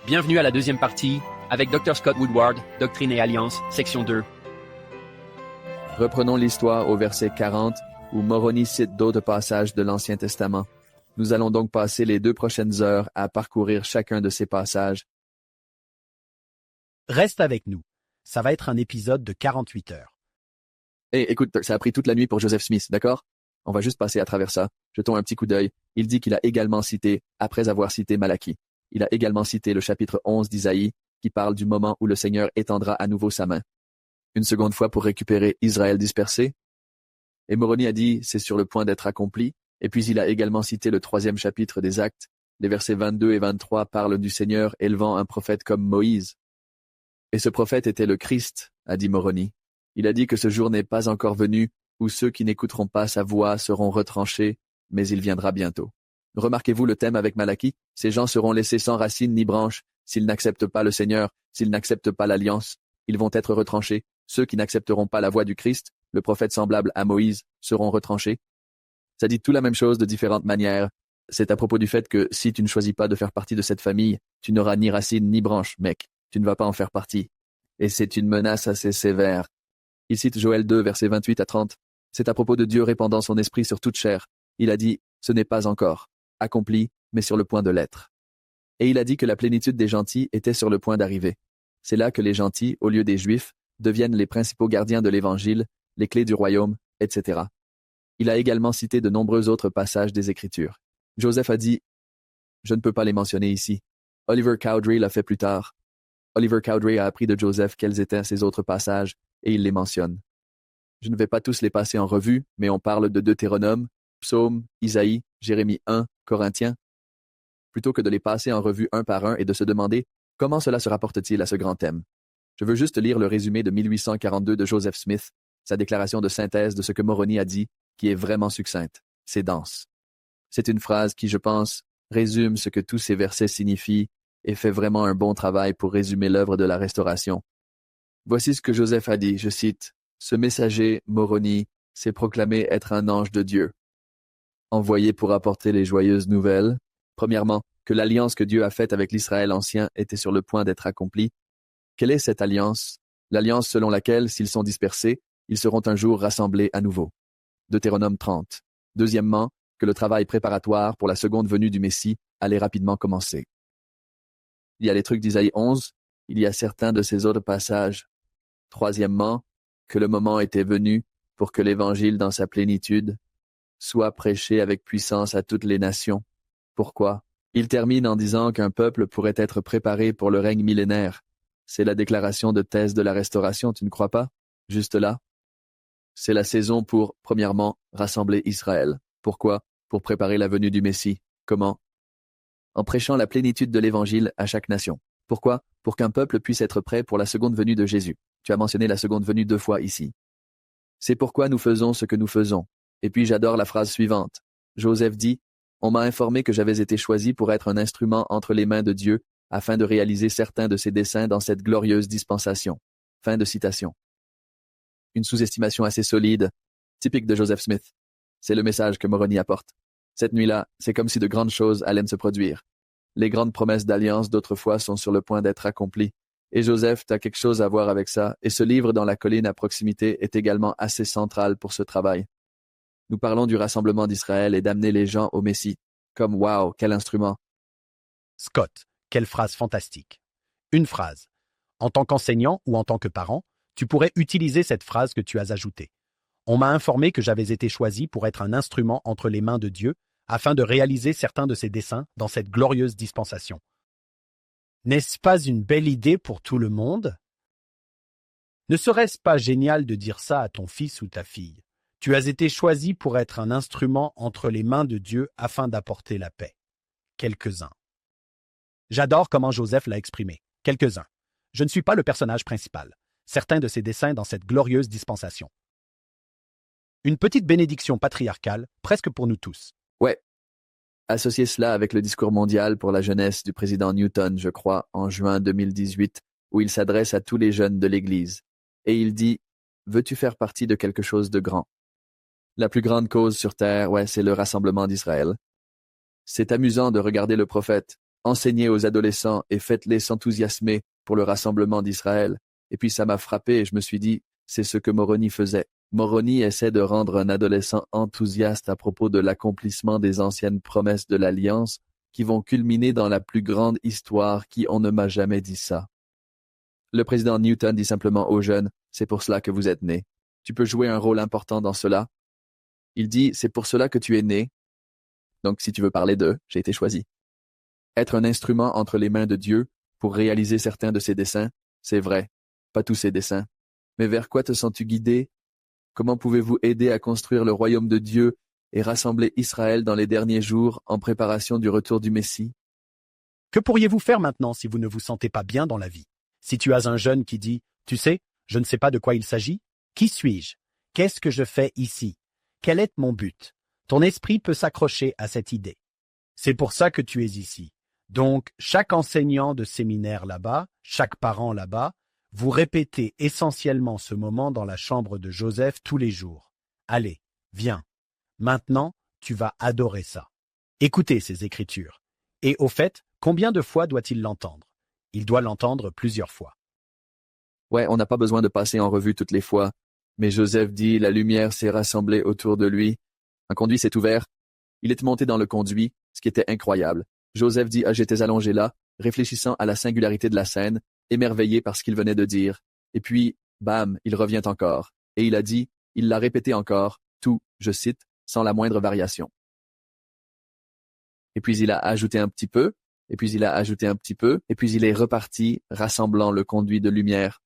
Bienvenue à la deuxième partie, avec Dr. Scott Woodward, Doctrine et Alliance, section 2. Reprenons l'histoire au verset 40, où Moroni cite d'autres passages de l'Ancien Testament. Nous allons donc passer les 2 prochaines heures à parcourir chacun de ces passages. Reste avec nous. Ça va être un épisode de 48 heures. Écoute, ça a pris toute la nuit pour Joseph Smith, d'accord? On va juste passer à travers ça. Jetons un petit coup d'œil. Il dit qu'il a également cité, après avoir cité Malachie. Il a également cité le chapitre 11 d'Isaïe, qui parle du moment où le Seigneur étendra à nouveau sa main. Une seconde fois pour récupérer Israël dispersé. Et Moroni a dit, c'est sur le point d'être accompli. Et puis il a également cité le 3e chapitre des Actes. Les versets 22 et 23 parlent du Seigneur élevant un prophète comme Moïse. Et ce prophète était le Christ, a dit Moroni. Il a dit que ce jour n'est pas encore venu, où ceux qui n'écouteront pas sa voix seront retranchés, mais il viendra bientôt. Remarquez-vous le thème avec Malachie? Ces gens seront laissés sans racines ni branches, s'ils n'acceptent pas le Seigneur, s'ils n'acceptent pas l'Alliance, ils vont être retranchés. Ceux qui n'accepteront pas la voix du Christ, le prophète semblable à Moïse, seront retranchés. Ça dit tout la même chose de différentes manières. C'est à propos du fait que si tu ne choisis pas de faire partie de cette famille, tu n'auras ni racines ni branches, mec. Tu ne vas pas en faire partie. Et c'est une menace assez sévère. Il cite Joël 2, versets 28 à 30. C'est à propos de Dieu répandant son esprit sur toute chair. Il a dit, ce n'est pas encore accompli, mais sur le point de l'être. Et il a dit que la plénitude des gentils était sur le point d'arriver. C'est là que les gentils, au lieu des Juifs, deviennent les principaux gardiens de l'Évangile, les clés du royaume, etc. Il a également cité de nombreux autres passages des Écritures. Joseph a dit, je ne peux pas les mentionner ici. Oliver Cowdery l'a fait plus tard. Oliver Cowdery a appris de Joseph quels étaient ces autres passages, et il les mentionne. Je ne vais pas tous les passer en revue, mais on parle de Deutéronome, Psaume, Isaïe, Jérémie 1, Corinthiens. Plutôt que de les passer en revue un par un et de se demander comment cela se rapporte-t-il à ce grand thème. Je veux juste lire le résumé de 1842 de Joseph Smith, sa déclaration de synthèse de ce que Moroni a dit, qui est vraiment succincte. C'est dense. C'est une phrase qui, je pense, résume ce que tous ces versets signifient et fait vraiment un bon travail pour résumer l'œuvre de la Restauration. Voici ce que Joseph a dit, je cite, « Ce messager, Moroni, s'est proclamé être un ange de Dieu. Envoyé pour apporter les joyeuses nouvelles, premièrement, que l'alliance que Dieu a faite avec l'Israël ancien était sur le point d'être accomplie. Quelle est cette alliance? L'alliance selon laquelle, s'ils sont dispersés, ils seront un jour rassemblés à nouveau. Deutéronome 30. Deuxièmement, que le travail préparatoire pour la seconde venue du Messie allait rapidement commencer. Il y a les trucs d'Isaïe 11, il y a certains de ces autres passages. Troisièmement, que le moment était venu pour que l'Évangile dans sa plénitude soit prêché avec puissance à toutes les nations. Pourquoi? Il termine en disant qu'un peuple pourrait être préparé pour le règne millénaire. C'est la déclaration de thèse de la Restauration, tu ne crois pas? Juste là? C'est la saison pour, premièrement, rassembler Israël. Pourquoi? Pour préparer la venue du Messie. Comment? En prêchant la plénitude de l'Évangile à chaque nation. Pourquoi? Pour qu'un peuple puisse être prêt pour la seconde venue de Jésus. Tu as mentionné la seconde venue 2 fois ici. C'est pourquoi nous faisons ce que nous faisons. Et puis j'adore la phrase suivante. Joseph dit, « On m'a informé que j'avais été choisi pour être un instrument entre les mains de Dieu afin de réaliser certains de ses desseins dans cette glorieuse dispensation. » Fin de citation. Une sous-estimation assez solide, typique de Joseph Smith. C'est le message que Moroni apporte. Cette nuit-là, c'est comme si de grandes choses allaient se produire. Les grandes promesses d'alliance d'autrefois sont sur le point d'être accomplies. Et Joseph, t'as quelque chose à voir avec ça, et ce livre dans la colline à proximité est également assez central pour ce travail. Nous parlons du rassemblement d'Israël et d'amener les gens au Messie. Comme wow, quel instrument. Scott, quelle phrase fantastique. Une phrase. En tant qu'enseignant ou en tant que parent, tu pourrais utiliser cette phrase que tu as ajoutée. On m'a informé que j'avais été choisi pour être un instrument entre les mains de Dieu afin de réaliser certains de ses desseins dans cette glorieuse dispensation. N'est-ce pas une belle idée pour tout le monde? Ne serait-ce pas génial de dire ça à ton fils ou ta fille? Tu as été choisi pour être un instrument entre les mains de Dieu afin d'apporter la paix. Quelques-uns. J'adore comment Joseph l'a exprimé. Quelques-uns. Je ne suis pas le personnage principal. Certains de ses desseins dans cette glorieuse dispensation. Une petite bénédiction patriarcale, presque pour nous tous. Ouais. Associez cela avec le discours mondial pour la jeunesse du président Newton, je crois, en juin 2018, où il s'adresse à tous les jeunes de l'Église. Et il dit « Veux-tu faire partie de quelque chose de grand ?» La plus grande cause sur Terre, ouais, c'est le rassemblement d'Israël. C'est amusant de regarder le prophète, enseignez aux adolescents et faites-les s'enthousiasmer pour le rassemblement d'Israël. Et puis ça m'a frappé et je me suis dit, c'est ce que Moroni faisait. Moroni essaie de rendre un adolescent enthousiaste à propos de l'accomplissement des anciennes promesses de l'Alliance qui vont culminer dans la plus grande histoire qui on ne m'a jamais dit ça. Le président Newton dit simplement aux jeunes, c'est pour cela que vous êtes nés. Tu peux jouer un rôle important dans cela. Il dit, c'est pour cela que tu es né. Donc si tu veux parler d'eux, j'ai été choisi. Être un instrument entre les mains de Dieu pour réaliser certains de ses desseins, c'est vrai, pas tous ses desseins. Mais vers quoi te sens-tu guidé? Comment pouvez-vous aider à construire le royaume de Dieu et rassembler Israël dans les derniers jours en préparation du retour du Messie? Que pourriez-vous faire maintenant si vous ne vous sentez pas bien dans la vie? Si tu as un jeune qui dit « Tu sais, je ne sais pas de quoi il s'agit. Qui suis-je? Qu'est-ce que je fais ici? Quel est mon but ?» Ton esprit peut s'accrocher à cette idée. C'est pour ça que tu es ici. Donc, chaque enseignant de séminaire là-bas, chaque parent là-bas, vous répétez essentiellement ce moment dans la chambre de Joseph tous les jours. Allez, viens. Maintenant, tu vas adorer ça. Écoutez ces écritures. Et au fait, combien de fois doit-il l'entendre? Il doit l'entendre plusieurs fois. Ouais, on n'a pas besoin de passer en revue toutes les fois. Mais Joseph dit, la lumière s'est rassemblée autour de lui. Un conduit s'est ouvert. Il est monté dans le conduit, ce qui était incroyable. Joseph dit, j'étais allongé là, réfléchissant à la singularité de la scène, émerveillé par ce qu'il venait de dire. Et puis, bam, il revient encore. Et il a dit, il l'a répété encore, tout, je cite, sans la moindre variation. Et puis il a ajouté un petit peu, et puis il a ajouté un petit peu, et puis il est reparti, rassemblant le conduit de lumière.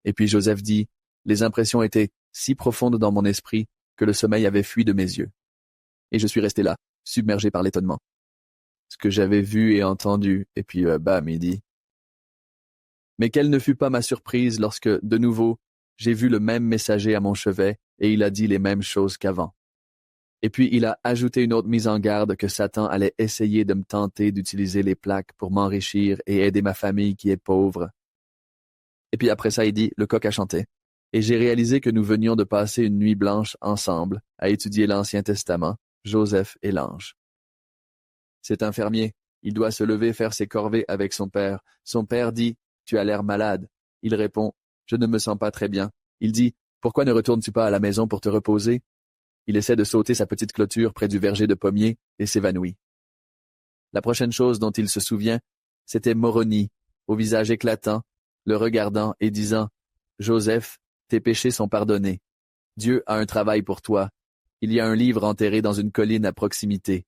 Et puis Joseph dit, les impressions étaient si profondes dans mon esprit que le sommeil avait fui de mes yeux. Et je suis resté là, submergé par l'étonnement. Ce que j'avais vu et entendu, et puis bam, il dit. Mais quelle ne fut pas ma surprise lorsque, de nouveau, j'ai vu le même messager à mon chevet, et il a dit les mêmes choses qu'avant. Et puis il a ajouté une autre mise en garde que Satan allait essayer de me tenter d'utiliser les plaques pour m'enrichir et aider ma famille qui est pauvre. Et puis après ça, il dit, le coq a chanté. Et j'ai réalisé que nous venions de passer une nuit blanche ensemble à étudier l'Ancien Testament, Joseph et l'ange. C'est un fermier. Il doit se lever faire ses corvées avec son père. Son père dit, tu as l'air malade. Il répond, je ne me sens pas très bien. Il dit, pourquoi ne retournes-tu pas à la maison pour te reposer? Il essaie de sauter sa petite clôture près du verger de pommiers et s'évanouit. La prochaine chose dont il se souvient, c'était Moroni, au visage éclatant, le regardant et disant, Joseph, tes péchés sont pardonnés. Dieu a un travail pour toi. Il y a un livre enterré dans une colline à proximité.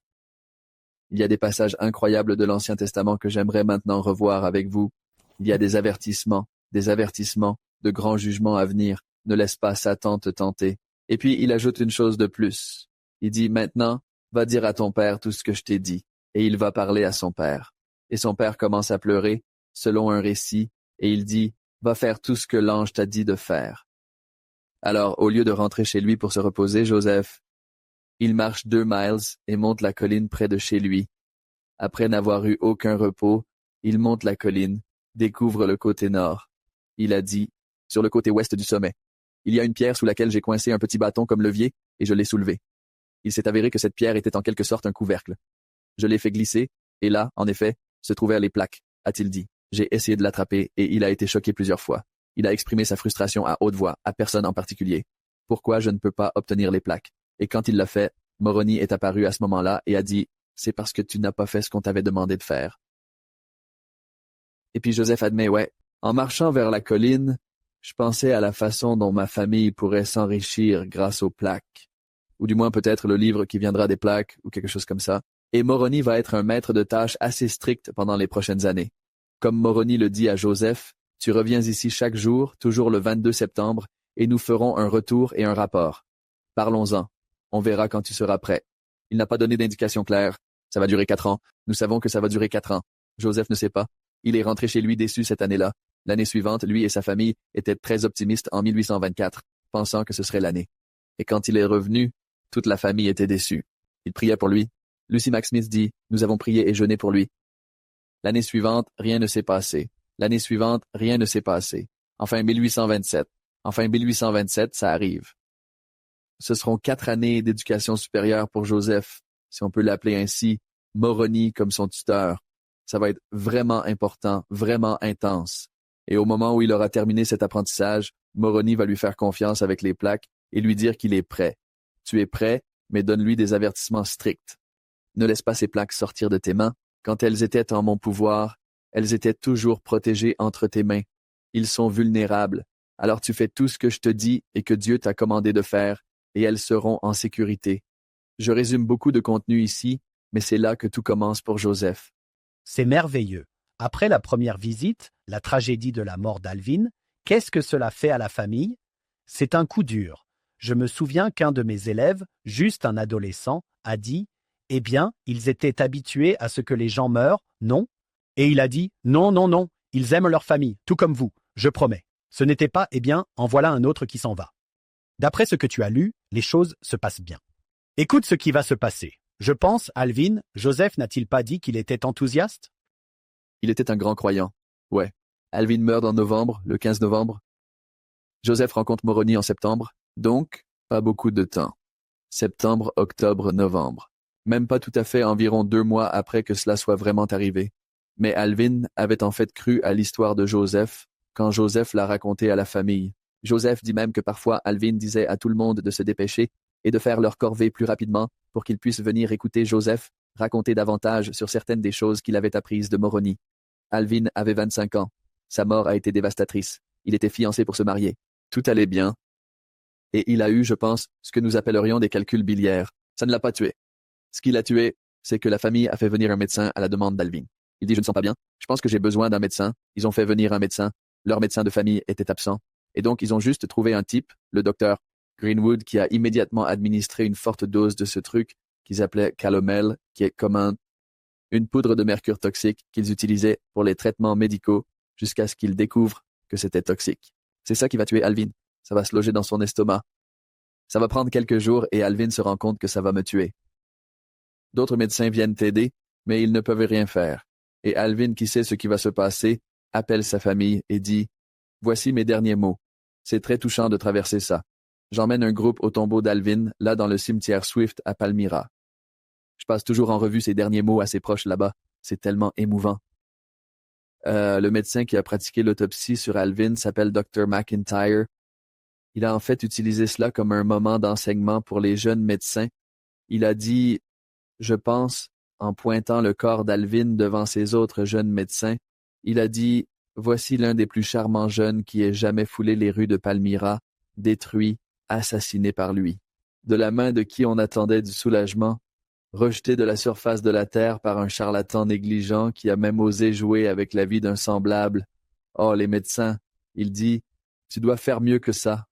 Il y a des passages incroyables de l'Ancien Testament que j'aimerais maintenant revoir avec vous. Il y a des avertissements, de grands jugements à venir. Ne laisse pas Satan te tenter. Et puis il ajoute une chose de plus. Il dit, maintenant, va dire à ton père tout ce que je t'ai dit. Et il va parler à son père. Et son père commence à pleurer, selon un récit, et il dit, va faire tout ce que l'ange t'a dit de faire. Alors, au lieu de rentrer chez lui pour se reposer, Joseph, il marche 2 miles et monte la colline près de chez lui. Après n'avoir eu aucun repos, il monte la colline, découvre le côté nord. Il a dit, sur le côté ouest du sommet, il y a une pierre sous laquelle j'ai coincé un petit bâton comme levier, et je l'ai soulevé. Il s'est avéré que cette pierre était en quelque sorte un couvercle. Je l'ai fait glisser, et là, en effet, se trouvèrent les plaques, a-t-il dit. J'ai essayé de l'attraper, et il a été choqué plusieurs fois. Il a exprimé sa frustration à haute voix, à personne en particulier. Pourquoi je ne peux pas obtenir les plaques? Et quand il l'a fait, Moroni est apparu à ce moment-là et a dit, c'est parce que tu n'as pas fait ce qu'on t'avait demandé de faire. Et puis Joseph admet, ouais, en marchant vers la colline, je pensais à la façon dont ma famille pourrait s'enrichir grâce aux plaques. Ou du moins peut-être le livre qui viendra des plaques, ou quelque chose comme ça. Et Moroni va être un maître de tâches assez strict pendant les prochaines années. Comme Moroni le dit à Joseph, tu reviens ici chaque jour, toujours le 22 septembre, et nous ferons un retour et un rapport. Parlons-en. On verra quand tu seras prêt. Il n'a pas donné d'indication claire. Ça va durer 4 ans. Nous savons que ça va durer 4 ans. Joseph ne sait pas. Il est rentré chez lui déçu cette année-là. L'année suivante, lui et sa famille étaient très optimistes en 1824, pensant que ce serait l'année. Et quand il est revenu, toute la famille était déçue. Il priait pour lui. Lucy Mack Smith dit, nous avons prié et jeûné pour lui. L'année suivante, rien ne s'est passé. L'année suivante, rien ne s'est passé. Enfin 1827. Enfin 1827, ça arrive. Ce seront 4 années d'éducation supérieure pour Joseph, si on peut l'appeler ainsi, Moroni comme son tuteur. Ça va être vraiment important, vraiment intense. Et au moment où il aura terminé cet apprentissage, Moroni va lui faire confiance avec les plaques et lui dire qu'il est prêt. Tu es prêt, mais donne-lui des avertissements stricts. Ne laisse pas ces plaques sortir de tes mains. Quand elles étaient en mon pouvoir, elles étaient toujours protégées entre tes mains. Ils sont vulnérables. Alors tu fais tout ce que je te dis et que Dieu t'a commandé de faire, et elles seront en sécurité. Je résume beaucoup de contenu ici, mais c'est là que tout commence pour Joseph. C'est merveilleux. Après la première visite, la tragédie de la mort d'Alvin, qu'est-ce que cela fait à la famille? C'est un coup dur. Je me souviens qu'un de mes élèves, juste un adolescent, a dit « Eh bien, ils étaient habitués à ce que les gens meurent, non ?» Et il a dit « Non, non, non, ils aiment leur famille, tout comme vous, je promets. Ce n'était pas « Eh bien, en voilà un autre qui s'en va. » D'après ce que tu as lu, les choses se passent bien. Écoute ce qui va se passer. Je pense, Alvin, Joseph n'a-t-il pas dit qu'il était enthousiaste? Il était un grand croyant. Ouais. Alvin meurt en novembre, le 15 novembre. Joseph rencontre Moroni en septembre, donc pas beaucoup de temps. Septembre, octobre, novembre. Même pas tout à fait environ 2 mois après que cela soit vraiment arrivé. Mais Alvin avait en fait cru à l'histoire de Joseph quand Joseph l'a raconté à la famille. Joseph dit même que parfois Alvin disait à tout le monde de se dépêcher et de faire leur corvée plus rapidement pour qu'ils puissent venir écouter Joseph raconter davantage sur certaines des choses qu'il avait apprises de Moroni. Alvin avait 25 ans. Sa mort a été dévastatrice. Il était fiancé pour se marier. Tout allait bien. Et il a eu, je pense, ce que nous appellerions des calculs biliaires. Ça ne l'a pas tué. Ce qui l'a tué, c'est que la famille a fait venir un médecin à la demande d'Alvin. Il dit « Je ne sens pas bien. Je pense que j'ai besoin d'un médecin. » Ils ont fait venir un médecin. Leur médecin de famille était absent. Et donc, ils ont juste trouvé un type, le docteur Greenwood, qui a immédiatement administré une forte dose de ce truc qu'ils appelaient calomel, qui est comme une poudre de mercure toxique qu'ils utilisaient pour les traitements médicaux jusqu'à ce qu'ils découvrent que c'était toxique. C'est ça qui va tuer Alvin. Ça va se loger dans son estomac. Ça va prendre quelques jours et Alvin se rend compte que ça va me tuer. D'autres médecins viennent t'aider, mais ils ne peuvent rien faire. Et Alvin, qui sait ce qui va se passer, appelle sa famille et dit « Voici mes derniers mots. C'est très touchant de traverser ça. J'emmène un groupe au tombeau d'Alvin, là dans le cimetière Swift à Palmyra. Je passe toujours en revue ces derniers mots à ses proches là-bas. C'est tellement émouvant. » Le médecin qui a pratiqué l'autopsie sur Alvin s'appelle Dr. McIntyre. Il a en fait utilisé cela comme un moment d'enseignement pour les jeunes médecins. Il a dit, je pense, en pointant le corps d'Alvin devant ses autres jeunes médecins, il a dit « Voici l'un des plus charmants jeunes qui ait jamais foulé les rues de Palmyra, détruit, assassiné par lui. De la main de qui on attendait du soulagement, rejeté de la surface de la terre par un charlatan négligent qui a même osé jouer avec la vie d'un semblable. Oh, les médecins, il dit, tu dois faire mieux que ça. »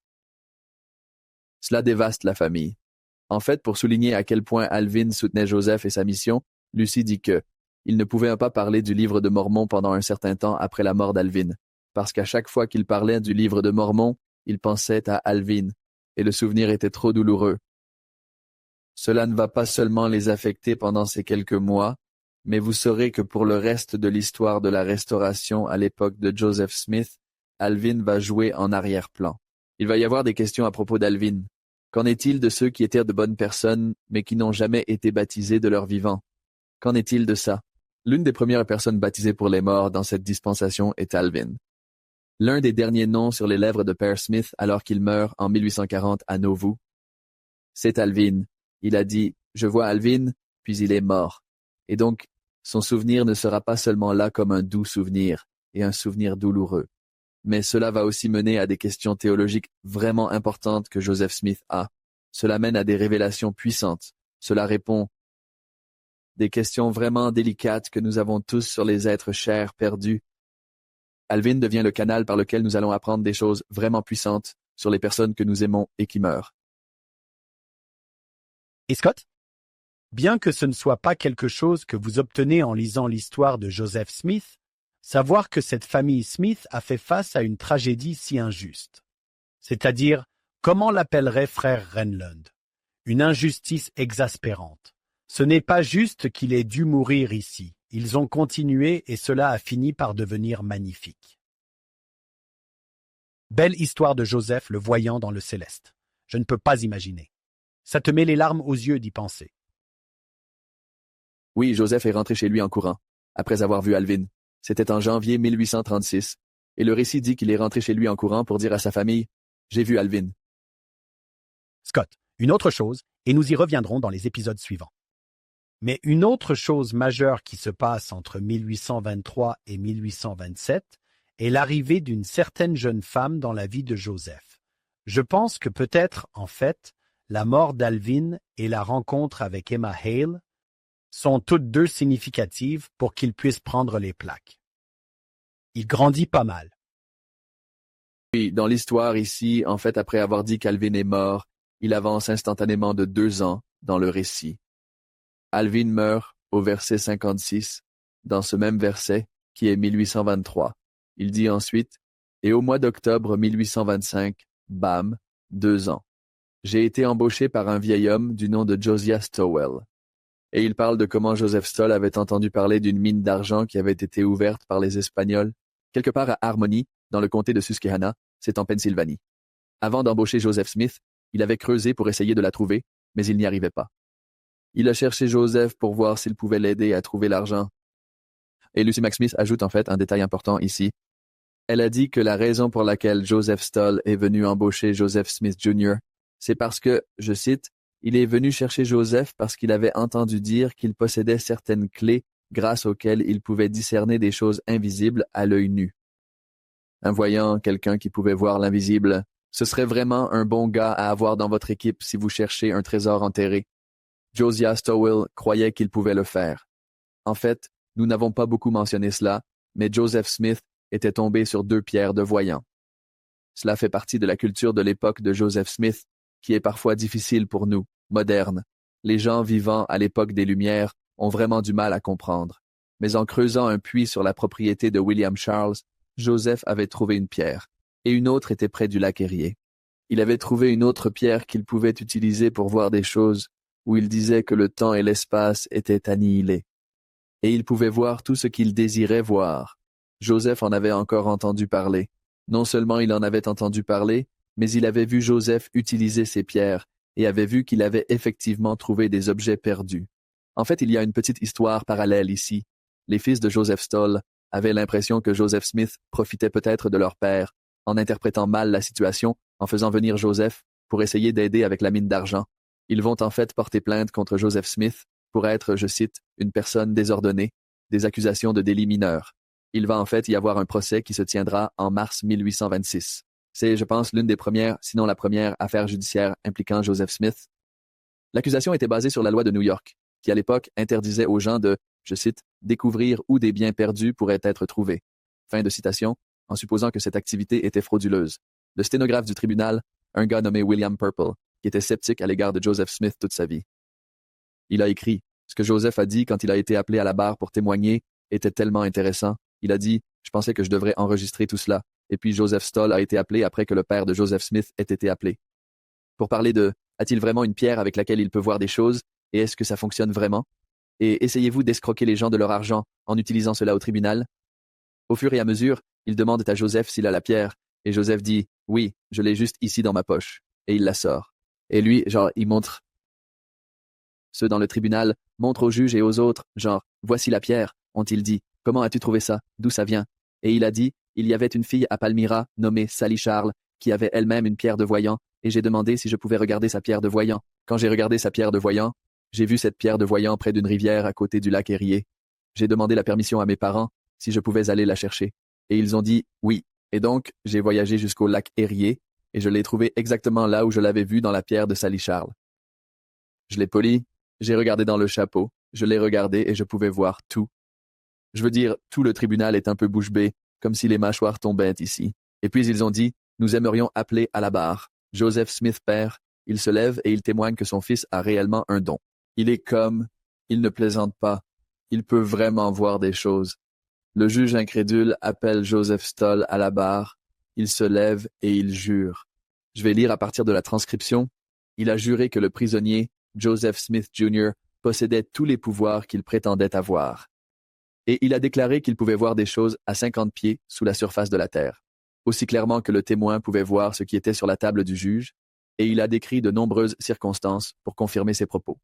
Cela dévaste la famille. En fait, pour souligner à quel point Alvin soutenait Joseph et sa mission, Lucie dit que il ne pouvait pas parler du livre de Mormon pendant un certain temps après la mort d'Alvin, parce qu'à chaque fois qu'il parlait du livre de Mormon, il pensait à Alvin, et le souvenir était trop douloureux. Cela ne va pas seulement les affecter pendant ces quelques mois, mais vous saurez que pour le reste de l'histoire de la restauration à l'époque de Joseph Smith, Alvin va jouer en arrière-plan. Il va y avoir des questions à propos d'Alvin. Qu'en est-il de ceux qui étaient de bonnes personnes, mais qui n'ont jamais été baptisés de leur vivant? Qu'en est-il de ça? L'une des premières personnes baptisées pour les morts dans cette dispensation est Alvin. L'un des derniers noms sur les lèvres de Père Smith alors qu'il meurt en 1840 à Nauvoo, c'est Alvin. Il a dit « Je vois Alvin », puis il est mort. Et donc, son souvenir ne sera pas seulement là comme un doux souvenir, et un souvenir douloureux. Mais cela va aussi mener à des questions théologiques vraiment importantes que Joseph Smith a. Cela mène à des révélations puissantes. Cela répond des questions vraiment délicates que nous avons tous sur les êtres chers perdus. Alvin devient le canal par lequel nous allons apprendre des choses vraiment puissantes sur les personnes que nous aimons et qui meurent. Et Scott? Bien que ce ne soit pas quelque chose que vous obtenez en lisant l'histoire de Joseph Smith, savoir que cette famille Smith a fait face à une tragédie si injuste. C'est-à-dire, comment l'appellerait frère Renlund? Une injustice exaspérante. Ce n'est pas juste qu'il ait dû mourir ici. Ils ont continué et cela a fini par devenir magnifique. Belle histoire de Joseph le voyant dans le céleste. Je ne peux pas imaginer. Ça te met les larmes aux yeux d'y penser. Oui, Joseph est rentré chez lui en courant. après avoir vu Alvin. C'était en janvier 1836, et le récit dit qu'il est rentré chez lui en courant pour dire à sa famille « J'ai vu Alvin ». Scott, une autre chose, et nous y reviendrons dans les épisodes suivants. Mais une autre chose majeure qui se passe entre 1823 et 1827 est l'arrivée d'une certaine jeune femme dans la vie de Joseph. Je pense que peut-être, en fait, la mort d'Alvin et la rencontre avec Emma Hale sont toutes deux significatives pour qu'il puisse prendre les plaques. Il grandit pas mal. Oui, dans l'histoire ici, en fait, après avoir dit qu'Alvin est mort, il avance instantanément de 2 ans dans le récit. Alvin meurt au verset 56, dans ce même verset, qui est 1823. Il dit ensuite, « Et au mois d'octobre 1825, bam, 2 ans. J'ai été embauché par un vieil homme du nom de Josiah Stowell. » Et il parle de comment Joseph Stoll avait entendu parler d'une mine d'argent qui avait été ouverte par les Espagnols, quelque part à Harmony, dans le comté de Susquehanna, c'est en Pennsylvanie. Avant d'embaucher Joseph Smith, il avait creusé pour essayer de la trouver, mais il n'y arrivait pas. Il a cherché Joseph pour voir s'il pouvait l'aider à trouver l'argent. Et Lucy Mack Smith ajoute en fait un détail important ici. Elle a dit que la raison pour laquelle Joseph Stoll est venu embaucher Joseph Smith Jr., c'est parce que, je cite, « Il est venu chercher Joseph parce qu'il avait entendu dire qu'il possédait certaines clés grâce auxquelles il pouvait discerner des choses invisibles à l'œil nu. » Un voyant, quelqu'un qui pouvait voir l'invisible, ce serait vraiment un bon gars à avoir dans votre équipe si vous cherchez un trésor enterré. Josiah Stowell croyait qu'il pouvait le faire. En fait, nous n'avons pas beaucoup mentionné cela, mais Joseph Smith était tombé sur 2 pierres de voyant. Cela fait partie de la culture de l'époque de Joseph Smith, qui est parfois difficile pour nous, modernes. Les gens vivant à l'époque des Lumières ont vraiment du mal à comprendre. Mais en creusant un puits sur la propriété de William Charles, Joseph avait trouvé une pierre, et une autre était près du lac Erie. Il avait trouvé une autre pierre qu'il pouvait utiliser pour voir des choses, où il disait que le temps et l'espace étaient annihilés. Et il pouvait voir tout ce qu'il désirait voir. Joseph en avait encore entendu parler. Non seulement il en avait entendu parler, mais il avait vu Joseph utiliser ces pierres et avait vu qu'il avait effectivement trouvé des objets perdus. En fait, il y a une petite histoire parallèle ici. Les fils de Joseph Stoll avaient l'impression que Joseph Smith profitait peut-être de leur père, en interprétant mal la situation, en faisant venir Joseph pour essayer d'aider avec la mine d'argent. Ils vont en fait porter plainte contre Joseph Smith pour être, je cite, une personne désordonnée, des accusations de délits mineurs. Il va en fait y avoir un procès qui se tiendra en mars 1826. C'est, je pense, l'une des premières, sinon la première, affaire judiciaire impliquant Joseph Smith. L'accusation était basée sur la loi de New York, qui à l'époque interdisait aux gens de, je cite, découvrir où des biens perdus pourraient être trouvés. Fin de citation, en supposant que cette activité était frauduleuse. Le sténographe du tribunal, un gars nommé William Purple, qui était sceptique à l'égard de Joseph Smith toute sa vie. Il a écrit, ce que Joseph a dit quand il a été appelé à la barre pour témoigner était tellement intéressant. Il a dit, je pensais que je devrais enregistrer tout cela. Et puis Joseph Stoll a été appelé après que le père de Joseph Smith ait été appelé. Pour parler de, a-t-il vraiment une pierre avec laquelle il peut voir des choses, et est-ce que ça fonctionne vraiment? Et essayez-vous d'escroquer les gens de leur argent en utilisant cela au tribunal? Au fur et à mesure, ils demandent à Joseph s'il a la pierre, et Joseph dit, oui, je l'ai juste ici dans ma poche, et il la sort. Et lui, genre, il montre. Ceux dans le tribunal montrent aux juges et aux autres, genre, voici la pierre, ont-ils dit, comment as-tu trouvé ça, d'où ça vient? Et il a dit, il y avait une fille à Palmyra, nommée Sally Charles, qui avait elle-même une pierre de voyant, et j'ai demandé si je pouvais regarder sa pierre de voyant. Quand j'ai regardé sa pierre de voyant, j'ai vu cette pierre de voyant près d'une rivière à côté du lac Erie. J'ai demandé la permission à mes parents, si je pouvais aller la chercher. Et ils ont dit oui. Et donc, j'ai voyagé jusqu'au lac Erie, et je l'ai trouvé exactement là où je l'avais vu dans la pierre de Sally Charles. Je l'ai poli, j'ai regardé dans le chapeau, je l'ai regardé et je pouvais voir tout. Je veux dire, tout le tribunal est un peu bouche bée, comme si les mâchoires tombaient ici. Et puis ils ont dit, nous aimerions appeler à la barre. Joseph Smith père, il se lève et il témoigne que son fils a réellement un don. Il est comme, il ne plaisante pas, il peut vraiment voir des choses. Le juge incrédule appelle Joseph Stoll à la barre, il se lève et il jure. Je vais lire à partir de la transcription. Il a juré que le prisonnier, Joseph Smith Jr., possédait tous les pouvoirs qu'il prétendait avoir. Et il a déclaré qu'il pouvait voir des choses à 50 pieds sous la surface de la terre, aussi clairement que le témoin pouvait voir ce qui était sur la table du juge, et il a décrit de nombreuses circonstances pour confirmer ses propos.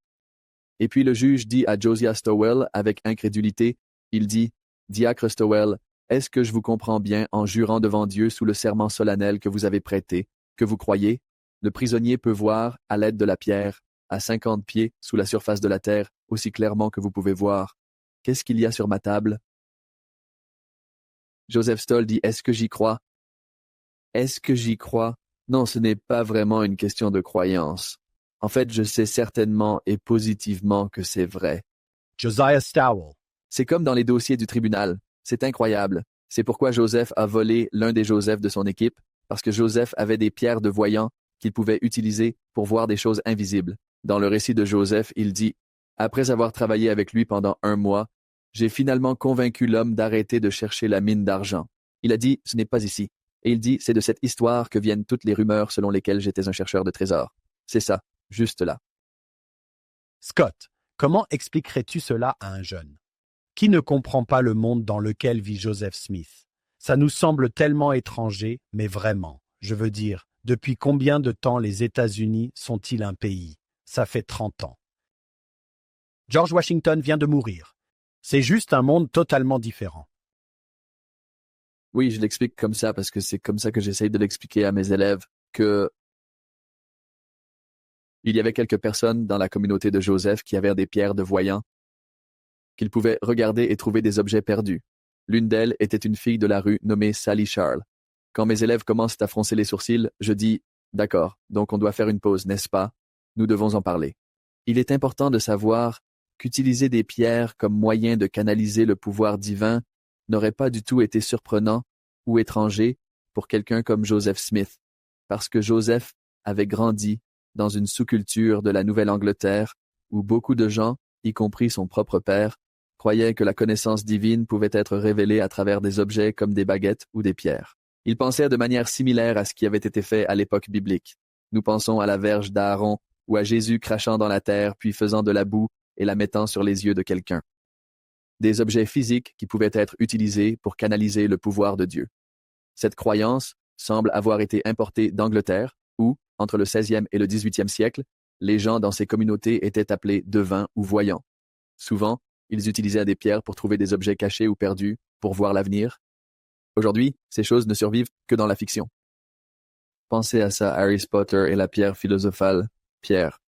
Et puis le juge dit à Josiah Stowell avec incrédulité, « Il dit, « Diacre Stowell, est-ce que je vous comprends bien en jurant devant Dieu sous le serment solennel que vous avez prêté, que vous croyez, le prisonnier peut voir, à l'aide de la pierre, à 50 pieds sous la surface de la terre, aussi clairement que vous pouvez voir. Qu'est-ce qu'il y a sur ma table? » Joseph Stoll dit, « Est-ce que j'y crois? » Est-ce que j'y crois? Non, ce n'est pas vraiment une question de croyance. En fait, je sais certainement et positivement que c'est vrai. Josiah Stowell. C'est comme dans les dossiers du tribunal. C'est incroyable. C'est pourquoi Joseph a volé l'un des Joseph de son équipe, parce que Joseph avait des pierres de voyant qu'il pouvait utiliser pour voir des choses invisibles. Dans le récit de Joseph, il dit, « Après avoir travaillé avec lui pendant 1 mois, j'ai finalement convaincu l'homme d'arrêter de chercher la mine d'argent. Il a dit, ce n'est pas ici. Et il dit, c'est de cette histoire que viennent toutes les rumeurs selon lesquelles j'étais un chercheur de trésors. C'est ça, juste là. » Scott, comment expliquerais-tu cela à un jeune? Qui ne comprend pas le monde dans lequel vit Joseph Smith? Ça nous semble tellement étranger, mais vraiment, je veux dire, depuis combien de temps les États-Unis sont-ils un pays? Ça fait 30 ans. George Washington vient de mourir. C'est juste un monde totalement différent. Oui, je l'explique comme ça parce que c'est comme ça que j'essaye de l'expliquer à mes élèves, que il y avait quelques personnes dans la communauté de Joseph qui avaient des pierres de voyant, qu'ils pouvaient regarder et trouver des objets perdus. L'une d'elles était une fille de la rue nommée Sally Charles. Quand mes élèves commencent à froncer les sourcils, je dis « D'accord, donc on doit faire une pause, n'est-ce pas? Nous devons en parler. » Il est important de savoir qu'utiliser des pierres comme moyen de canaliser le pouvoir divin n'aurait pas du tout été surprenant ou étranger pour quelqu'un comme Joseph Smith, parce que Joseph avait grandi dans une sous-culture de la Nouvelle-Angleterre où beaucoup de gens, y compris son propre père, croyaient que la connaissance divine pouvait être révélée à travers des objets comme des baguettes ou des pierres. Ils pensaient de manière similaire à ce qui avait été fait à l'époque biblique. Nous pensons à la verge d'Aaron ou à Jésus crachant dans la terre puis faisant de la boue et la mettant sur les yeux de quelqu'un. Des objets physiques qui pouvaient être utilisés pour canaliser le pouvoir de Dieu. Cette croyance semble avoir été importée d'Angleterre où, entre le 16e et le 18e siècle, les gens dans ces communautés étaient appelés devins ou voyants. Souvent, ils utilisaient des pierres pour trouver des objets cachés ou perdus, pour voir l'avenir. Aujourd'hui, ces choses ne survivent que dans la fiction. Pensez à ça, Harry Potter et la pierre philosophale, pierre.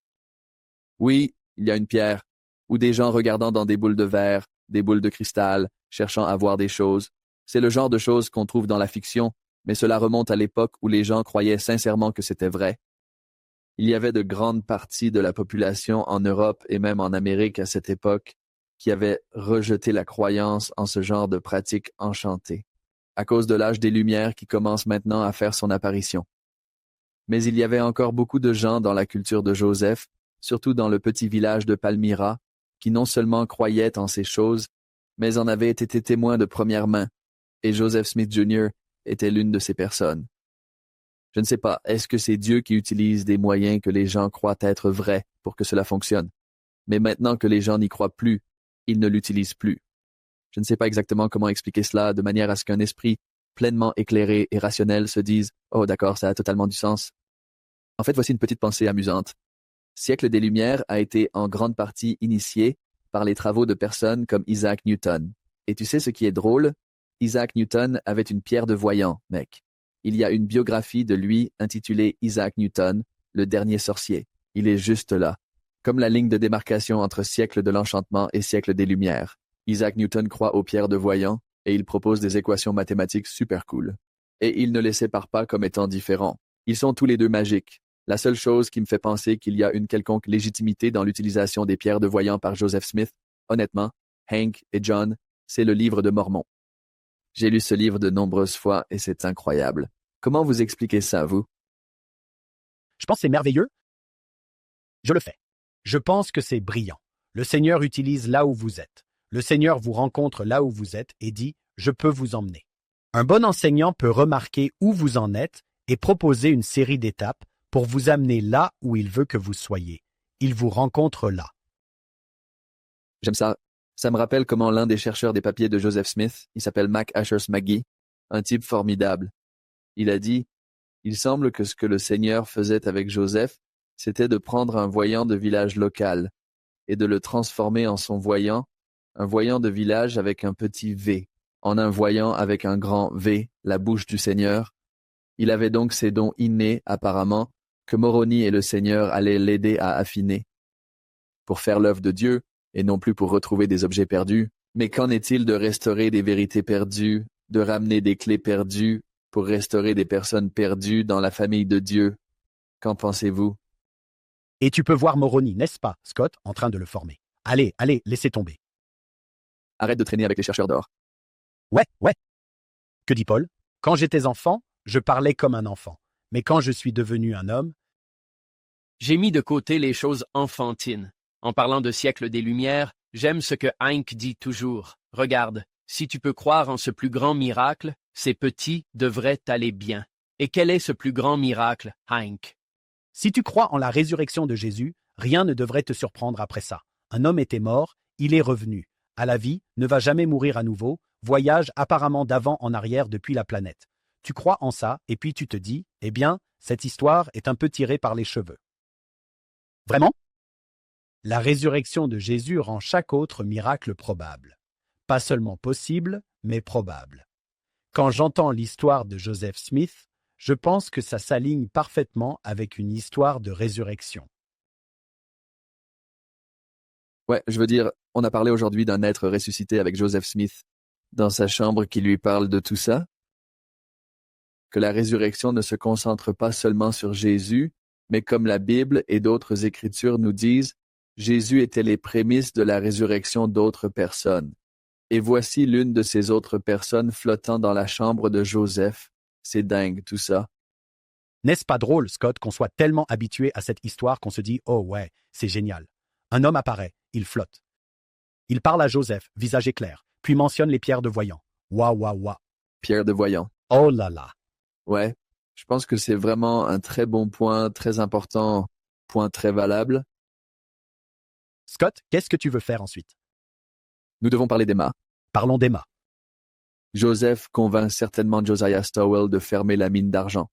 Oui, il y a une pierre, ou des gens regardant dans des boules de verre, des boules de cristal, cherchant à voir des choses. C'est le genre de choses qu'on trouve dans la fiction, mais cela remonte à l'époque où les gens croyaient sincèrement que c'était vrai. Il y avait de grandes parties de la population en Europe et même en Amérique à cette époque qui avaient rejeté la croyance en ce genre de pratique enchantée, à cause de l'âge des Lumières qui commence maintenant à faire son apparition. Mais il y avait encore beaucoup de gens dans la culture de Joseph, surtout dans le petit village de Palmyra, qui non seulement croyaient en ces choses, mais en avaient été témoins de première main, et Joseph Smith Jr. était l'une de ces personnes. Je ne sais pas, est-ce que c'est Dieu qui utilise des moyens que les gens croient être vrais pour que cela fonctionne? Mais maintenant que les gens n'y croient plus, ils ne l'utilisent plus. Je ne sais pas exactement comment expliquer cela de manière à ce qu'un esprit pleinement éclairé et rationnel se dise « Oh d'accord, ça a totalement du sens. » En fait, voici une petite pensée amusante. Siècle des Lumières a été en grande partie initié par les travaux de personnes comme Isaac Newton. Et tu sais ce qui est drôle? Isaac Newton avait une pierre de voyant, mec. Il y a une biographie de lui intitulée Isaac Newton, le dernier sorcier. Il est juste là, comme la ligne de démarcation entre siècle de l'enchantement et siècle des Lumières. Isaac Newton croit aux pierres de voyant et il propose des équations mathématiques super cool. Et il ne les sépare pas comme étant différents. Ils sont tous les deux magiques. La seule chose qui me fait penser qu'il y a une quelconque légitimité dans l'utilisation des pierres de voyant par Joseph Smith, honnêtement, Hank et John, c'est le livre de Mormon. J'ai lu ce livre de nombreuses fois et c'est incroyable. Comment vous expliquez ça, vous? Je pense que c'est merveilleux. Je le fais. Je pense que c'est brillant. Le Seigneur utilise là où vous êtes. Le Seigneur vous rencontre là où vous êtes et dit « Je peux vous emmener ». Un bon enseignant peut remarquer où vous en êtes et proposer une série d'étapes pour vous amener là où il veut que vous soyez. Il vous rencontre là. J'aime ça. Ça me rappelle comment l'un des chercheurs des papiers de Joseph Smith, il s'appelle Mac Ashurst McGee, un type formidable. Il a dit « Il semble que ce que le Seigneur faisait avec Joseph, c'était de prendre un voyant de village local et de le transformer en son voyant un voyant de village avec un petit V, en un voyant avec un grand V, la bouche du Seigneur. Il avait donc ces dons innés, apparemment, que Moroni et le Seigneur allaient l'aider à affiner, pour faire l'œuvre de Dieu, et non plus pour retrouver des objets perdus. Mais qu'en est-il de restaurer des vérités perdues, de ramener des clés perdues, pour restaurer des personnes perdues dans la famille de Dieu? Qu'en pensez-vous? Et tu peux voir Moroni, n'est-ce pas, Scott, en train de le former. Allez, allez, laissez tomber. Arrête de traîner avec les chercheurs d'or. Ouais, ouais. Que dit Paul? Quand j'étais enfant, je parlais comme un enfant. Mais quand je suis devenu un homme, J'ai mis de côté les choses enfantines. En parlant de siècle des Lumières, j'aime ce que Heinck dit toujours. Regarde, si tu peux croire en ce plus grand miracle, ces petits devraient aller bien. Et quel est ce plus grand miracle, Heinck? si tu crois en la résurrection de Jésus, rien ne devrait te surprendre après ça. Un homme était mort, il est revenu. À la vie, ne va jamais mourir à nouveau, voyage apparemment d'avant en arrière depuis la planète. Tu crois en ça, et puis tu te dis, eh bien, cette histoire est un peu tirée par les cheveux. Vraiment? La résurrection de Jésus rend chaque autre miracle probable. Pas seulement possible, mais probable. Quand j'entends l'histoire de Joseph Smith, je pense que ça s'aligne parfaitement avec une histoire de résurrection. Ouais, je veux dire, on a parlé aujourd'hui d'un être ressuscité avec Joseph Smith dans sa chambre qui lui parle de tout ça. Que la résurrection ne se concentre pas seulement sur Jésus, mais comme la Bible et d'autres écritures nous disent, Jésus était les prémices de la résurrection d'autres personnes. Et voici l'une de ces autres personnes flottant dans la chambre de Joseph. C'est dingue tout ça. N'est-ce pas drôle, Scott, qu'on soit tellement habitué à cette histoire qu'on se dit « Oh ouais, c'est génial ». Un homme apparaît, il flotte. Il parle à Joseph, visage éclair, puis mentionne les pierres de voyant. Waouh, waouh, waouh. Pierre de Voyant. Oh là là. Ouais, je pense que c'est vraiment un très bon point, très important, point très valable. Scott, qu'est-ce que tu veux faire ensuite? Nous devons parler d'Emma. Parlons d'Emma. Joseph convainc certainement Josiah Stowell de fermer la mine d'argent.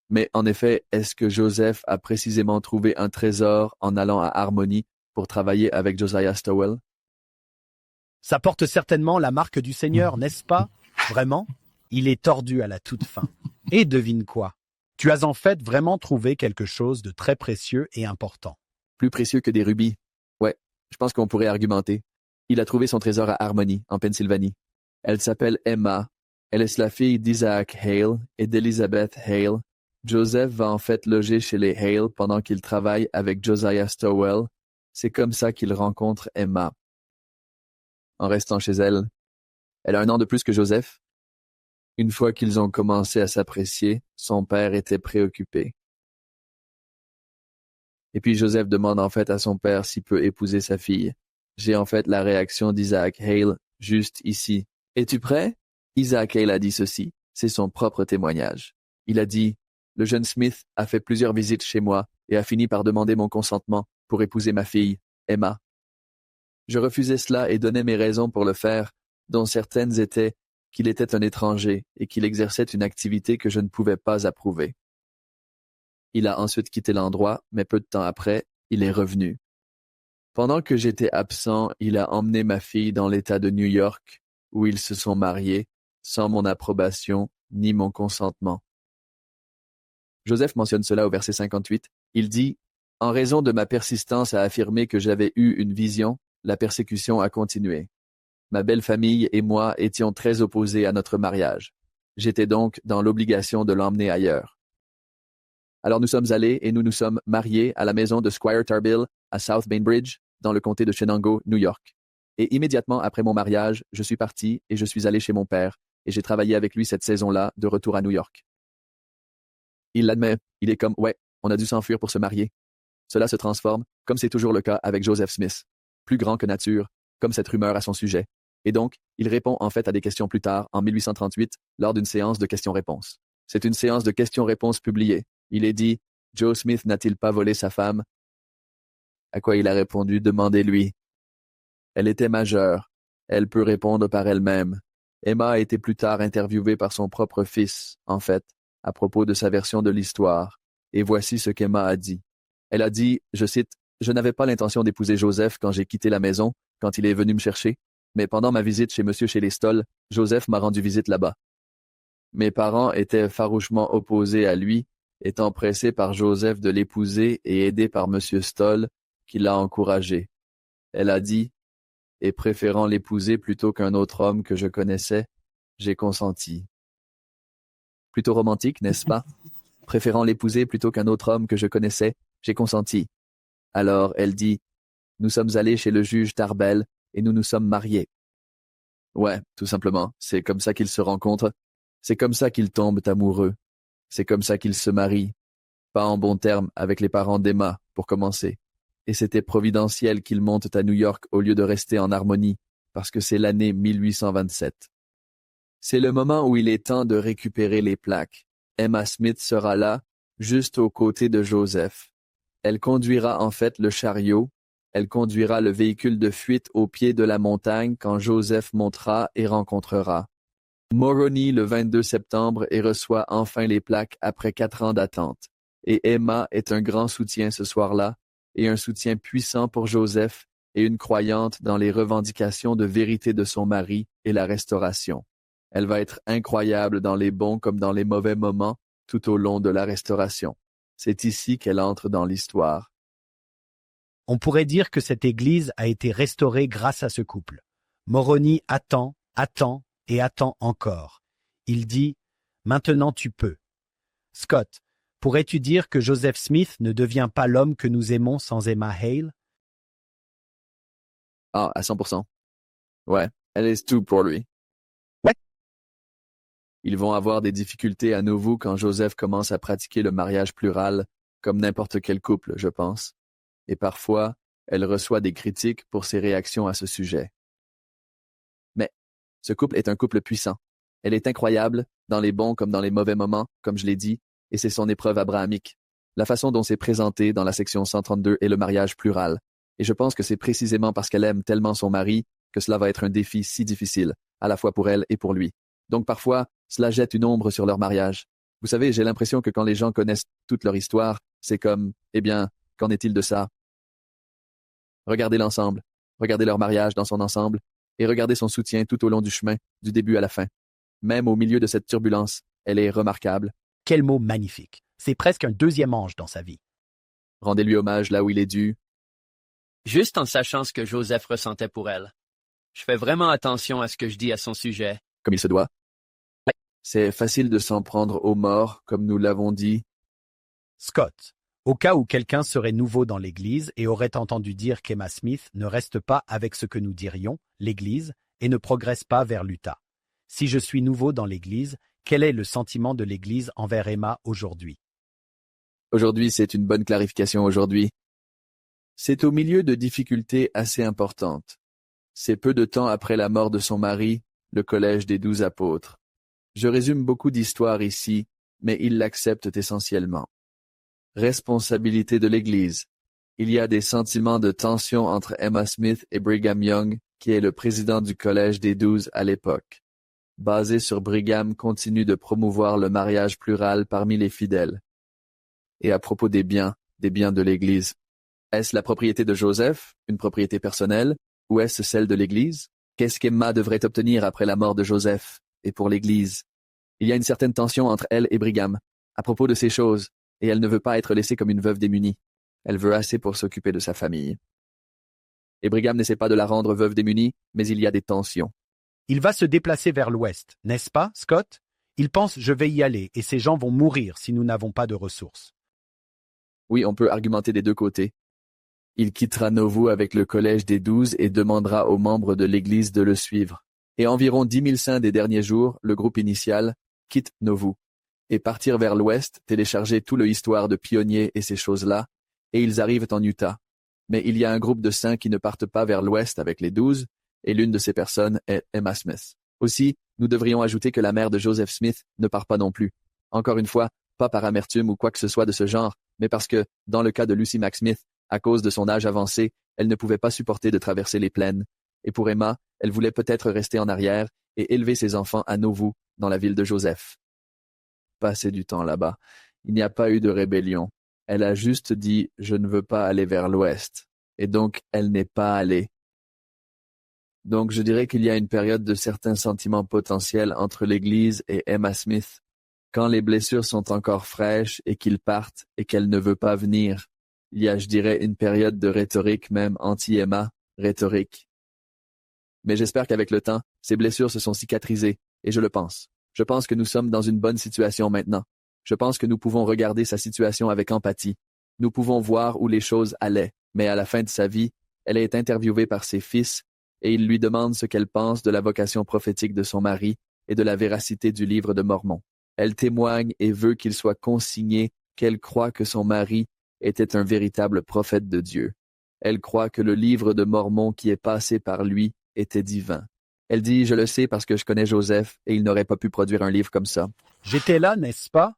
Mais en effet, est-ce que Joseph a précisément trouvé un trésor en allant à Harmony pour travailler avec Josiah Stowell? Ça porte certainement la marque du Seigneur, n'est-ce pas? Vraiment? Il est tordu à la toute fin. Et devine quoi? Tu as en fait vraiment trouvé quelque chose de très précieux et important. Plus précieux que des rubis. Ouais, je pense qu'on pourrait argumenter. Il a trouvé son trésor à Harmony, en Pennsylvanie. Elle s'appelle Emma. Elle est la fille d'Isaac Hale et d'Elizabeth Hale. Joseph va en fait loger chez les Hale pendant qu'il travaille avec Josiah Stowell. C'est comme ça qu'il rencontre Emma. En restant chez elle. Elle a 1 an de plus que Joseph. Une fois qu'ils ont commencé à s'apprécier, son père était préoccupé. Et puis Joseph demande en fait à son père s'il peut épouser sa fille. J'ai en fait la réaction d'Isaac Hale juste ici. Es-tu prêt? Isaac Hale a dit ceci. C'est son propre témoignage. Il a dit, le jeune Smith a fait plusieurs visites chez moi et a fini par demander mon consentement pour épouser ma fille, Emma. Je refusais cela et donnais mes raisons pour le faire, dont certaines étaient qu'il était un étranger et qu'il exerçait une activité que je ne pouvais pas approuver. Il a ensuite quitté l'endroit, mais peu de temps après, il est revenu. Pendant que j'étais absent, il a emmené ma fille dans l'État de New York, où ils se sont mariés, sans mon approbation ni mon consentement. Joseph mentionne cela au verset 58. Il dit, « En raison de ma persistance à affirmer que j'avais eu une vision, la persécution a continué. Ma belle famille et moi étions très opposés à notre mariage. J'étais donc dans l'obligation de l'emmener ailleurs. Alors nous sommes allés et nous nous sommes mariés à la maison de Squire Tarbill à South Bainbridge, dans le comté de Shenango, New York. Et immédiatement après mon mariage, je suis parti et je suis allé chez mon père, et j'ai travaillé avec lui cette saison-là de retour à New York. Il l'admet, il est comme, ouais, on a dû s'enfuir pour se marier. Cela se transforme, comme c'est toujours le cas avec Joseph Smith, plus grand que nature, comme cette rumeur à son sujet. Et donc, il répond en fait à des questions plus tard, en 1838, lors d'une séance de questions-réponses. C'est une séance de questions-réponses publiée. Il est dit, « Joe Smith n'a-t-il pas volé sa femme? » À quoi il a répondu, « Demandez-lui. » Elle était majeure. Elle peut répondre par elle-même. Emma a été plus tard interviewée par son propre fils, en fait, à propos de sa version de l'histoire. Et voici ce qu'Emma a dit. Elle a dit, je cite, « Je n'avais pas l'intention d'épouser Joseph quand j'ai quitté la maison, quand il est venu me chercher. Mais pendant ma visite chez monsieur chez les Stoll, Joseph m'a rendu visite là-bas. Mes parents étaient farouchement opposés à lui, étant pressés par Joseph de l'épouser et aidés par monsieur Stoll, qui l'a encouragé. Elle a dit, et préférant l'épouser plutôt qu'un autre homme que je connaissais, j'ai consenti. Plutôt romantique, n'est-ce pas? Préférant l'épouser plutôt qu'un autre homme que je connaissais, j'ai consenti. Alors elle dit, nous sommes allés chez le juge Tarbell et nous nous sommes mariés. Ouais, tout simplement, c'est comme ça qu'ils se rencontrent, c'est comme ça qu'ils tombent amoureux, c'est comme ça qu'ils se marient. Pas en bons termes avec les parents d'Emma, pour commencer. Et c'était providentiel qu'ils montent à New York au lieu de rester en harmonie, parce que c'est l'année 1827. C'est le moment où il est temps de récupérer les plaques. Emma Smith sera là, juste aux côtés de Joseph. Elle conduira en fait le chariot, elle conduira le véhicule de fuite au pied de la montagne quand Joseph montera et rencontrera Moroni le 22 septembre et reçoit enfin les plaques après 4 ans d'attente. Et Emma est un grand soutien ce soir-là, et un soutien puissant pour Joseph, et une croyante dans les revendications de vérité de son mari et la restauration. Elle va être incroyable dans les bons comme dans les mauvais moments tout au long de la restauration. C'est ici qu'elle entre dans l'histoire. On pourrait dire que cette église a été restaurée grâce à ce couple. Moroni attend, attend et attend encore. Il dit « Maintenant tu peux ». Scott, pourrais-tu dire que Joseph Smith ne devient pas l'homme que nous aimons sans Emma Hale? Ah, à 100%. Ouais, elle est tout pour lui. Ouais. Ils vont avoir des difficultés à nouveau quand Joseph commence à pratiquer le mariage plural, comme n'importe quel couple, je pense. Et parfois, elle reçoit des critiques pour ses réactions à ce sujet. Mais ce couple est un couple puissant. Elle est incroyable, dans les bons comme dans les mauvais moments, comme je l'ai dit, et c'est son épreuve abrahamique. La façon dont c'est présenté dans la section 132 est le mariage plural. Et je pense que c'est précisément parce qu'elle aime tellement son mari que cela va être un défi si difficile, à la fois pour elle et pour lui. Donc parfois, cela jette une ombre sur leur mariage. Vous savez, j'ai l'impression que quand les gens connaissent toute leur histoire, c'est comme, eh bien, qu'en est-il de ça? Regardez l'ensemble, regardez leur mariage dans son ensemble, et regardez son soutien tout au long du chemin, du début à la fin. Même au milieu de cette turbulence, elle est remarquable. Quel mot magnifique. C'est presque un deuxième ange dans sa vie. Rendez-lui hommage là où il est dû. Juste en sachant ce que Joseph ressentait pour elle. Je fais vraiment attention à ce que je dis à son sujet. Comme il se doit. C'est facile de s'en prendre aux morts, comme nous l'avons dit. Scott, au cas où quelqu'un serait nouveau dans l'Église et aurait entendu dire qu'Emma Smith ne reste pas avec ce que nous dirions, l'Église, et ne progresse pas vers l'Utah. Si je suis nouveau dans l'Église, quel est le sentiment de l'Église envers Emma aujourd'hui? Aujourd'hui, c'est une bonne clarification aujourd'hui. C'est au milieu de difficultés assez importantes. C'est peu de temps après la mort de son mari, le collège des 12 apôtres. Je résume beaucoup d'histoires ici, mais ils l'acceptent essentiellement. Responsabilité de l'Église. Il y a des sentiments de tension entre Emma Smith et Brigham Young, qui est le président du collège des 12 à l'époque. Basé sur Brigham continue de promouvoir le mariage plural parmi les fidèles. Et à propos des biens de l'Église. Est-ce la propriété de Joseph, une propriété personnelle, ou est-ce celle de l'Église? Qu'est-ce qu'Emma devrait obtenir après la mort de Joseph, et pour l'Église? Il y a une certaine tension entre elle et Brigham, à propos de ces choses, et elle ne veut pas être laissée comme une veuve démunie. Elle veut assez pour s'occuper de sa famille. Et Brigham n'essaie pas de la rendre veuve démunie, mais il y a des tensions. Il va se déplacer vers l'ouest, n'est-ce pas, Scott? Il pense « je vais y aller et ces gens vont mourir si nous n'avons pas de ressources ». Oui, on peut argumenter des deux côtés. Il quittera Nauvoo avec le collège des 12 et demandera aux membres de l'Église de le suivre. Et environ 10 000 saints des derniers jours, le groupe initial, quitte Nauvoo. Et partir vers l'ouest, télécharger tout le histoire de pionniers et ces choses-là, et ils arrivent en Utah. Mais il y a un groupe de saints qui ne partent pas vers l'ouest avec les 12, et l'une de ces personnes est Emma Smith. Aussi, nous devrions ajouter que la mère de Joseph Smith ne part pas non plus. Encore une fois, pas par amertume ou quoi que ce soit de ce genre, mais parce que, dans le cas de Lucy Mack Smith, à cause de son âge avancé, elle ne pouvait pas supporter de traverser les plaines. Et pour Emma, elle voulait peut-être rester en arrière et élever ses enfants à Nauvoo, dans la ville de Joseph. Passer du temps là-bas. Il n'y a pas eu de rébellion. Elle a juste dit « je ne veux pas aller vers l'ouest ». Et donc, elle n'est pas allée. Donc je dirais qu'il y a une période de certains sentiments potentiels entre l'Église et Emma Smith, quand les blessures sont encore fraîches et qu'ils partent et qu'elle ne veut pas venir. Il y a, je dirais, une période de rhétorique même anti-Emma, rhétorique. Mais j'espère qu'avec le temps, ces blessures se sont cicatrisées, et je le pense. Je pense que nous sommes dans une bonne situation maintenant. Je pense que nous pouvons regarder sa situation avec empathie. Nous pouvons voir où les choses allaient, mais à la fin de sa vie, elle est interviewée par ses fils, et ils lui demandent ce qu'elle pense de la vocation prophétique de son mari et de la véracité du livre de Mormon. Elle témoigne et veut qu'il soit consigné qu'elle croit que son mari était un véritable prophète de Dieu. Elle croit que le livre de Mormon qui est passé par lui était divin. Elle dit, je le sais parce que je connais Joseph et il n'aurait pas pu produire un livre comme ça. J'étais là, n'est-ce pas?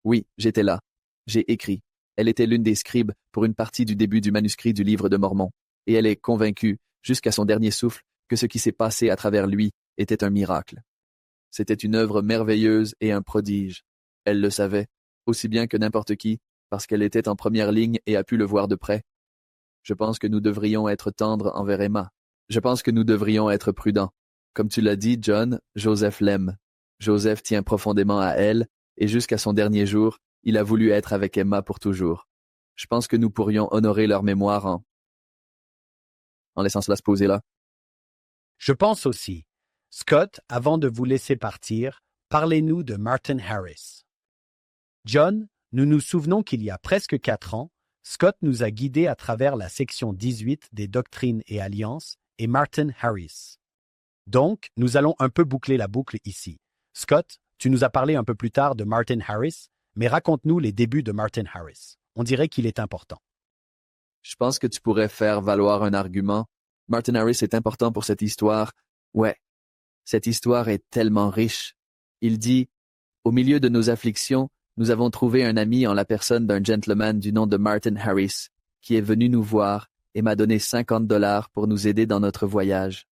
Oui, j'étais là. J'ai écrit. Elle était l'une des scribes pour une partie du début du manuscrit du livre de Mormon. Et elle est convaincue, jusqu'à son dernier souffle, que ce qui s'est passé à travers lui était un miracle. C'était une œuvre merveilleuse et un prodige. Elle le savait, aussi bien que n'importe qui, parce qu'elle était en première ligne et a pu le voir de près. Je pense que nous devrions être tendres envers Emma. Je pense que nous devrions être prudents. Comme tu l'as dit, John, Joseph l'aime. Joseph tient profondément à elle, et jusqu'à son dernier jour, il a voulu être avec Emma pour toujours. Je pense que nous pourrions honorer leur mémoire en laissant cela se poser là. Je pense aussi. Scott, avant de vous laisser partir, parlez-nous de Martin Harris. John, nous nous souvenons qu'il y a presque 4 ans, Scott nous a guidés à travers la section 18 des Doctrines et Alliances et Martin Harris. Donc, nous allons un peu boucler la boucle ici. Scott, tu nous as parlé un peu plus tard de Martin Harris, mais raconte-nous les débuts de Martin Harris. On dirait qu'il est important. Je pense que tu pourrais faire valoir un argument. Martin Harris est important pour cette histoire. Ouais, cette histoire est tellement riche. Il dit, au milieu de nos afflictions, nous avons trouvé un ami en la personne d'un gentleman du nom de Martin Harris, qui est venu nous voir et m'a donné $50 pour nous aider dans notre voyage.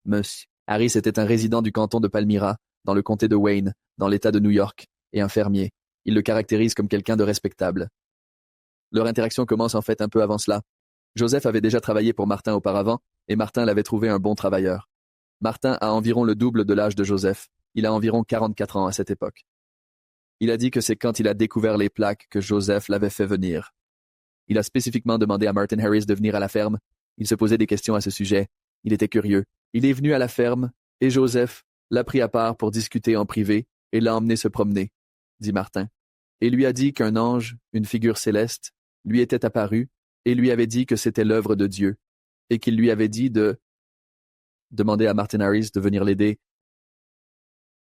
Monsieur Harris était un résident du canton de Palmyra, dans le comté de Wayne, dans l'État de New York, et un fermier. Il le caractérise comme quelqu'un de respectable. Leur interaction commence en fait un peu avant cela. Joseph avait déjà travaillé pour Martin auparavant, et Martin l'avait trouvé un bon travailleur. Martin a environ le double de l'âge de Joseph. Il a environ 44 ans à cette époque. Il a dit que c'est quand il a découvert les plaques que Joseph l'avait fait venir. Il a spécifiquement demandé à Martin Harris de venir à la ferme. Il se posait des questions à ce sujet. Il était curieux. Il est venu à la ferme, et Joseph l'a pris à part pour discuter en privé et l'a emmené se promener, dit Martin, et lui a dit qu'un ange, une figure céleste, lui était apparu et lui avait dit que c'était l'œuvre de Dieu, et qu'il lui avait dit de demander à Martin Harris de venir l'aider.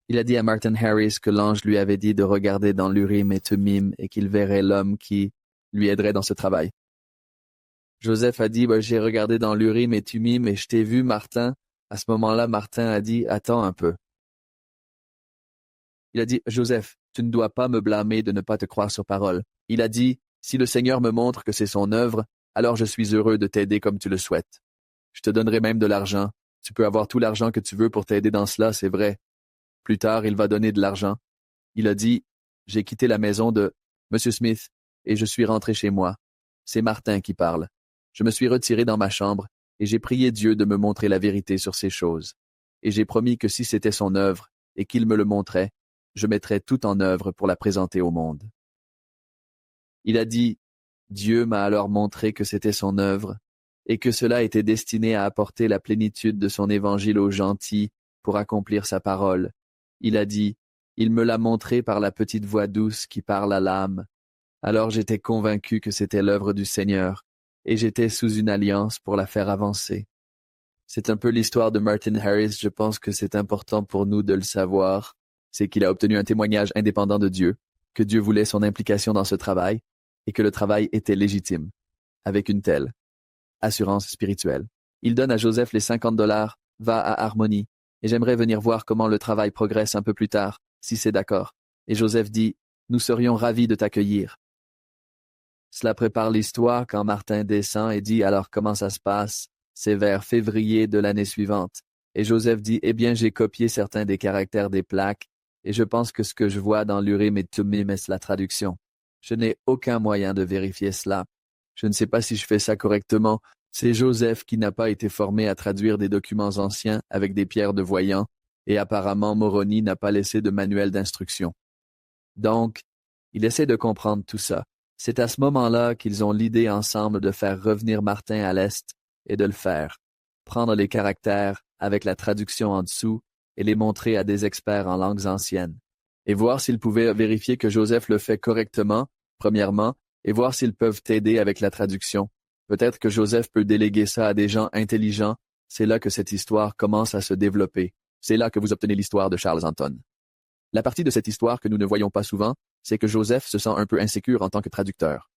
Il a dit à Martin Harris que l'ange lui avait dit de regarder dans l'Urim et Thummim et qu'il verrait l'homme qui lui aiderait dans ce travail. Joseph a dit, j'ai regardé dans l'Urim et Thummim et je t'ai vu, Martin. À ce moment-là, Martin a dit, attends un peu. Il a dit, Joseph, tu ne dois pas me blâmer de ne pas te croire sur parole. Il a dit, si le Seigneur me montre que c'est son œuvre, alors je suis heureux de t'aider comme tu le souhaites. Je te donnerai même de l'argent. Tu peux avoir tout l'argent que tu veux pour t'aider dans cela, c'est vrai. Plus tard, il va donner de l'argent. Il a dit, j'ai quitté la maison de M. Smith et je suis rentré chez moi. C'est Martin qui parle. Je me suis retiré dans ma chambre et j'ai prié Dieu de me montrer la vérité sur ces choses. Et j'ai promis que si c'était son œuvre et qu'il me le montrait, je mettrais tout en œuvre pour la présenter au monde. Il a dit, Dieu m'a alors montré que c'était son œuvre et que cela était destiné à apporter la plénitude de son évangile aux gentils pour accomplir sa parole. Il a dit, il me l'a montré par la petite voix douce qui parle à l'âme. Alors j'étais convaincu que c'était l'œuvre du Seigneur, et j'étais sous une alliance pour la faire avancer. C'est un peu l'histoire de Martin Harris, je pense que c'est important pour nous de le savoir. C'est qu'il a obtenu un témoignage indépendant de Dieu, que Dieu voulait son implication dans ce travail, et que le travail était légitime, avec une telle assurance spirituelle. Il donne à Joseph les $50, va à Harmonie, et j'aimerais venir voir comment le travail progresse un peu plus tard, si c'est d'accord. Et Joseph dit, nous serions ravis de t'accueillir. Cela prépare l'histoire quand Martin descend et dit, alors comment ça se passe? C'est vers février de l'année suivante. Et Joseph dit, eh bien j'ai copié certains des caractères des plaques, et je pense que ce que je vois dans l'Urim et Thummim est la traduction. Je n'ai aucun moyen de vérifier cela. Je ne sais pas si je fais ça correctement, C'est Joseph qui n'a pas été formé à traduire des documents anciens avec des pierres de voyant, et apparemment Moroni n'a pas laissé de manuel d'instruction. Donc, il essaie de comprendre tout ça. C'est à ce moment-là qu'ils ont l'idée ensemble de faire revenir Martin à l'Est et de le faire. Prendre les caractères avec la traduction en dessous et les montrer à des experts en langues anciennes. Et voir s'ils pouvaient vérifier que Joseph le fait correctement, premièrement, et voir s'ils peuvent t'aider avec la traduction. Peut-être que Joseph peut déléguer ça à des gens intelligents. C'est là que cette histoire commence à se développer. C'est là que vous obtenez l'histoire de Charles Anton. La partie de cette histoire que nous ne voyons pas souvent, c'est que Joseph se sent un peu insécure en tant que traducteur.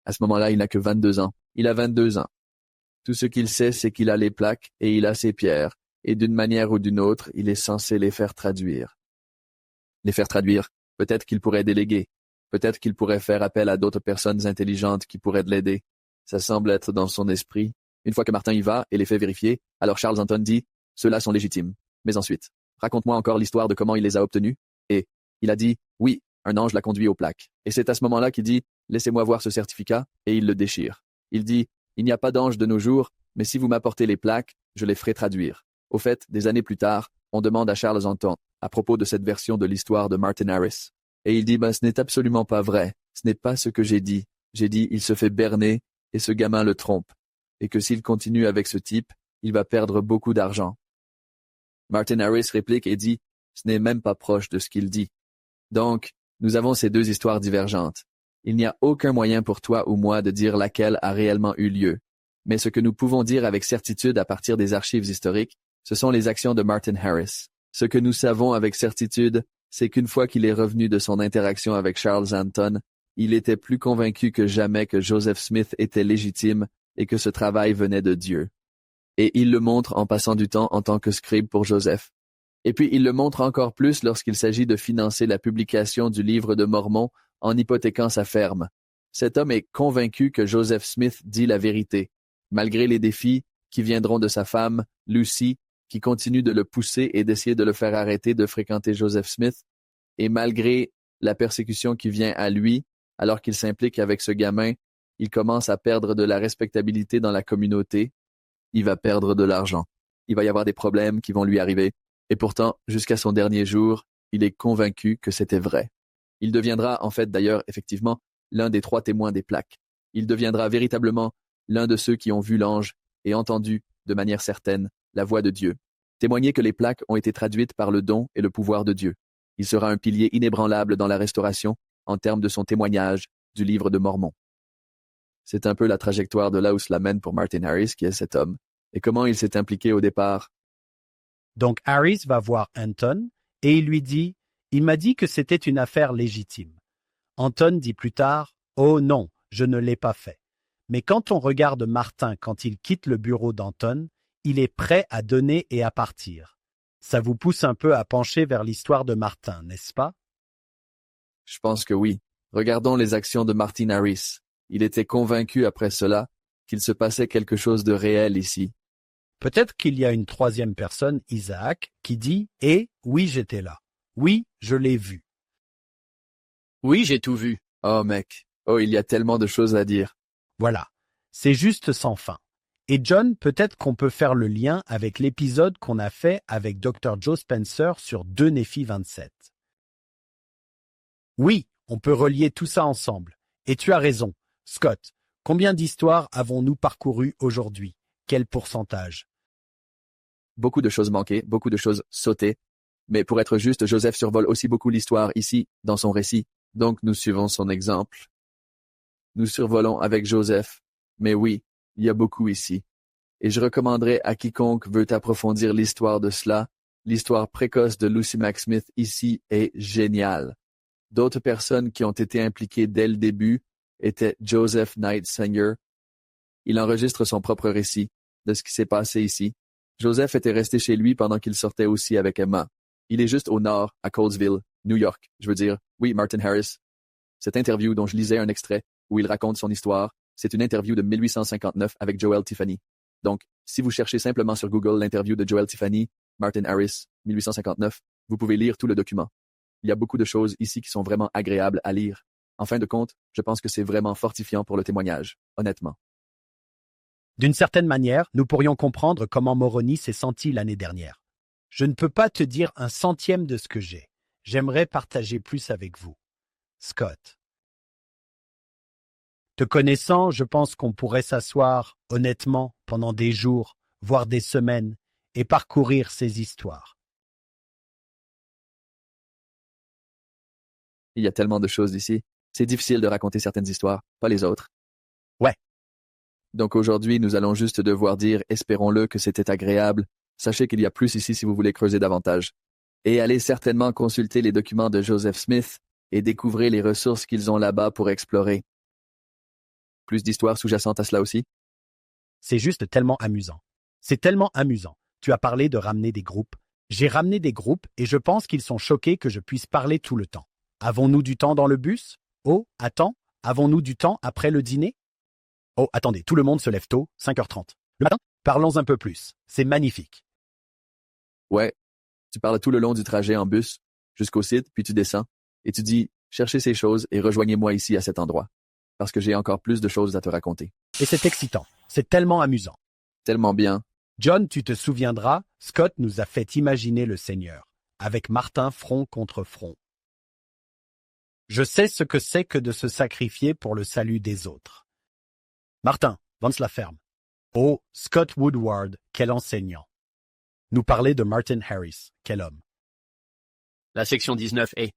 À ce moment-là, il n'a que 22 ans. Il a 22 ans. Tout ce qu'il sait, c'est qu'il a les plaques et il a ses pierres, et d'une manière ou d'une autre, il est censé les faire traduire. Les faire traduire, peut-être qu'il pourrait déléguer, peut-être qu'il pourrait faire appel à d'autres personnes intelligentes qui pourraient l'aider. Ça semble être dans son esprit. Une fois que Martin y va et les fait vérifier, alors Charles Anton dit « Ceux-là sont légitimes. Mais ensuite, raconte-moi encore l'histoire de comment il les a obtenus. » Et il a dit « Oui, un ange l'a conduit aux plaques. » Et c'est à ce moment-là qu'il dit « Laissez-moi voir ce certificat. » Et il le déchire. Il dit « Il n'y a pas d'ange de nos jours, mais si vous m'apportez les plaques, je les ferai traduire. » Au fait, des années plus tard, on demande à Charles Anton à propos de cette version de l'histoire de Martin Harris. Et il dit « Ce n'est absolument pas vrai. Ce n'est pas ce que j'ai dit. J'ai dit il se fait berner et ce gamin le trompe. Et que s'il continue avec ce type, il va perdre beaucoup d'argent. » Martin Harris réplique et dit « Ce n'est même pas proche de ce qu'il dit. » Donc, nous avons ces deux histoires divergentes. Il n'y a aucun moyen pour toi ou moi de dire laquelle a réellement eu lieu. Mais ce que nous pouvons dire avec certitude à partir des archives historiques, ce sont les actions de Martin Harris. Ce que nous savons avec certitude, c'est qu'une fois qu'il est revenu de son interaction avec Charles Anton, il était plus convaincu que jamais que Joseph Smith était légitime et que ce travail venait de Dieu. Et il le montre en passant du temps en tant que scribe pour Joseph. Et puis il le montre encore plus lorsqu'il s'agit de financer la publication du livre de Mormon en hypothéquant sa ferme. Cet homme est convaincu que Joseph Smith dit la vérité, malgré les défis qui viendront de sa femme, Lucy, qui continue de le pousser et d'essayer de le faire arrêter de fréquenter Joseph Smith, et malgré la persécution qui vient à lui, alors qu'il s'implique avec ce gamin, il commence à perdre de la respectabilité dans la communauté, il va perdre de l'argent. Il va y avoir des problèmes qui vont lui arriver. Et pourtant, jusqu'à son dernier jour, il est convaincu que c'était vrai. Il deviendra, en fait d'ailleurs, effectivement, l'un des 3 témoins des plaques. Il deviendra véritablement l'un de ceux qui ont vu l'ange et entendu, de manière certaine, la voix de Dieu. Témoigner que les plaques ont été traduites par le don et le pouvoir de Dieu. Il sera un pilier inébranlable dans la restauration en termes de son témoignage du livre de Mormon. C'est un peu la trajectoire de là où cela mène pour Martin Harris, qui est cet homme, et comment il s'est impliqué au départ. Donc Harris va voir Anton et il lui dit « Il m'a dit que c'était une affaire légitime. » Anton dit plus tard « Oh non, je ne l'ai pas fait. » Mais quand on regarde Martin quand il quitte le bureau d'Anton, il est prêt à donner et à partir. Ça vous pousse un peu à pencher vers l'histoire de Martin, n'est-ce pas? Je pense que oui. Regardons les actions de Martin Harris. Il était convaincu après cela qu'il se passait quelque chose de réel ici. Peut-être qu'il y a une troisième personne, Isaac, qui dit « Eh, oui, j'étais là. Oui, je l'ai vu. » Oui, j'ai tout vu. Oh mec, oh il y a tellement de choses à dire. Voilà, c'est juste sans fin. Et John, peut-être qu'on peut faire le lien avec l'épisode qu'on a fait avec Dr. Joe Spencer sur 2 Néphi 27. Oui, on peut relier tout ça ensemble. Et tu as raison. Scott, combien d'histoires avons-nous parcourues aujourd'hui? Quel pourcentage? Beaucoup de choses manquées, beaucoup de choses sautées. Mais pour être juste, Joseph survole aussi beaucoup l'histoire ici, dans son récit. Donc nous suivons son exemple. Nous survolons avec Joseph. Mais oui, il y a beaucoup ici. Et je recommanderais à quiconque veut approfondir l'histoire de cela, l'histoire précoce de Lucy Mack Smith ici est géniale. D'autres personnes qui ont été impliquées dès le début étaient Joseph Knight Sr. Il enregistre son propre récit de ce qui s'est passé ici. Joseph était resté chez lui pendant qu'il sortait aussi avec Emma. Il est juste au nord, à Colesville, New York. Je veux dire, oui, Martin Harris. Cette interview dont je lisais un extrait, où il raconte son histoire, c'est une interview de 1859 avec Joel Tiffany. Donc, si vous cherchez simplement sur Google l'interview de Joel Tiffany, Martin Harris, 1859, vous pouvez lire tout le document. Il y a beaucoup de choses ici qui sont vraiment agréables à lire. En fin de compte, je pense que c'est vraiment fortifiant pour le témoignage, honnêtement. D'une certaine manière, nous pourrions comprendre comment Moroni s'est senti l'année dernière. Je ne peux pas te dire un centième de ce que j'ai. J'aimerais partager plus avec vous. Scott. Te connaissant, je pense qu'on pourrait s'asseoir, honnêtement, pendant des jours, voire des semaines, et parcourir ces histoires. Il y a tellement de choses ici. C'est difficile de raconter certaines histoires, pas les autres. Ouais. Donc aujourd'hui, nous allons juste devoir dire, espérons-le, que c'était agréable. Sachez qu'il y a plus ici si vous voulez creuser davantage. Et allez certainement consulter les documents de Joseph Smith et découvrez les ressources qu'ils ont là-bas pour explorer. Plus d'histoires sous-jacentes à cela aussi? C'est juste tellement amusant. C'est tellement amusant. Tu as parlé de ramener des groupes. J'ai ramené des groupes et je pense qu'ils sont choqués que je puisse parler tout le temps. Avons-nous du temps dans le bus? Oh, attends, avons-nous du temps après le dîner? Oh, attendez, tout le monde se lève tôt, 5h30. Le matin? Parlons un peu plus. C'est magnifique. Ouais. Tu parles tout le long du trajet en bus, jusqu'au site, puis tu descends, et tu dis, cherchez ces choses et rejoignez-moi ici à cet endroit. Parce que j'ai encore plus de choses à te raconter. Et c'est excitant. C'est tellement amusant. Tellement bien. John, tu te souviendras, Scott nous a fait imaginer le Seigneur, avec Martin front contre front. Je sais ce que c'est que de se sacrifier pour le salut des autres. Martin, Vance la ferme. Oh, Scott Woodward, quel enseignant. Nous parler de Martin Harris, quel homme. La section 19 est.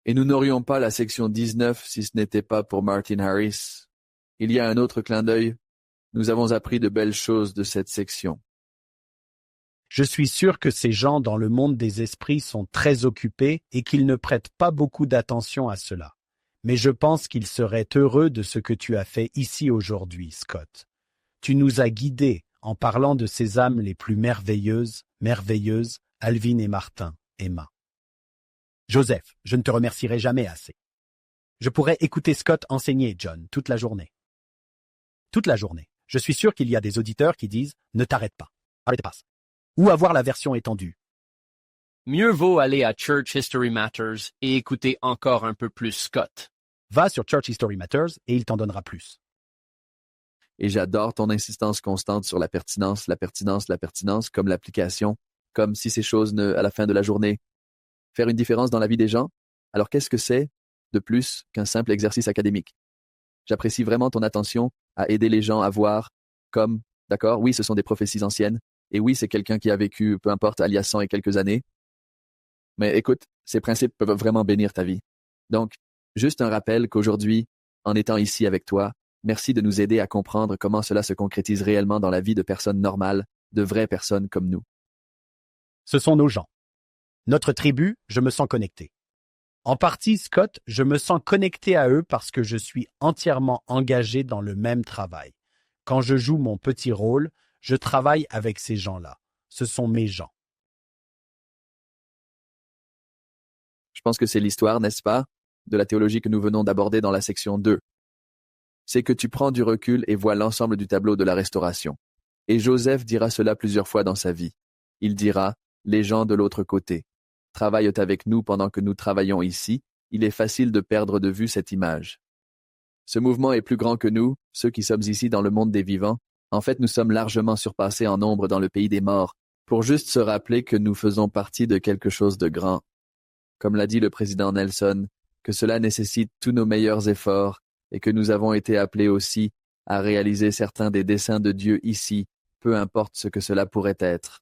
Et nous n'aurions pas la section 19 si ce n'était pas pour Martin Harris. Il y a un autre clin d'œil. Nous avons appris de belles choses de cette section. Je suis sûr que ces gens dans le monde des esprits sont très occupés et qu'ils ne prêtent pas beaucoup d'attention à cela. Mais je pense qu'ils seraient heureux de ce que tu as fait ici aujourd'hui, Scott. Tu nous as guidés en parlant de ces âmes les plus merveilleuses, Alvin et Martin, Emma. Joseph, je ne te remercierai jamais assez. Je pourrais écouter Scott enseigner, John, toute la journée. Toute la journée. Je suis sûr qu'il y a des auditeurs qui disent « Ne t'arrête pas, arrête pas ». Ou avoir la version étendue. Mieux vaut aller à Church History Matters et écouter encore un peu plus Scott. Va sur Church History Matters et il t'en donnera plus. Et j'adore ton insistance constante sur la pertinence, comme l'application, comme si ces choses ne, à la fin de la journée, faire une différence dans la vie des gens. Alors qu'est-ce que c'est de plus qu'un simple exercice académique? J'apprécie vraiment ton attention à aider les gens à voir comme, d'accord, oui, ce sont des prophéties anciennes, et oui, c'est quelqu'un qui a vécu, peu importe, il y a 100 et quelques années. Mais écoute, ces principes peuvent vraiment bénir ta vie. Donc, juste un rappel qu'aujourd'hui, en étant ici avec toi, merci de nous aider à comprendre comment cela se concrétise réellement dans la vie de personnes normales, de vraies personnes comme nous. Ce sont nos gens. Notre tribu, je me sens connecté. En partie, Scott, je me sens connecté à eux parce que je suis entièrement engagé dans le même travail. Quand je joue mon petit rôle, je travaille avec ces gens-là. Ce sont mes gens. Je pense que c'est l'histoire, n'est-ce pas, de la théologie que nous venons d'aborder dans la section 2. C'est que tu prends du recul et vois l'ensemble du tableau de la restauration. Et Joseph dira cela plusieurs fois dans sa vie. Il dira, les gens de l'autre côté travaillent avec nous pendant que nous travaillons ici. Il est facile de perdre de vue cette image. Ce mouvement est plus grand que nous, ceux qui sommes ici dans le monde des vivants. En fait, nous sommes largement surpassés en nombre dans le pays des morts, pour juste se rappeler que nous faisons partie de quelque chose de grand. Comme l'a dit le président Nelson, que cela nécessite tous nos meilleurs efforts et que nous avons été appelés aussi à réaliser certains des desseins de Dieu ici, peu importe ce que cela pourrait être.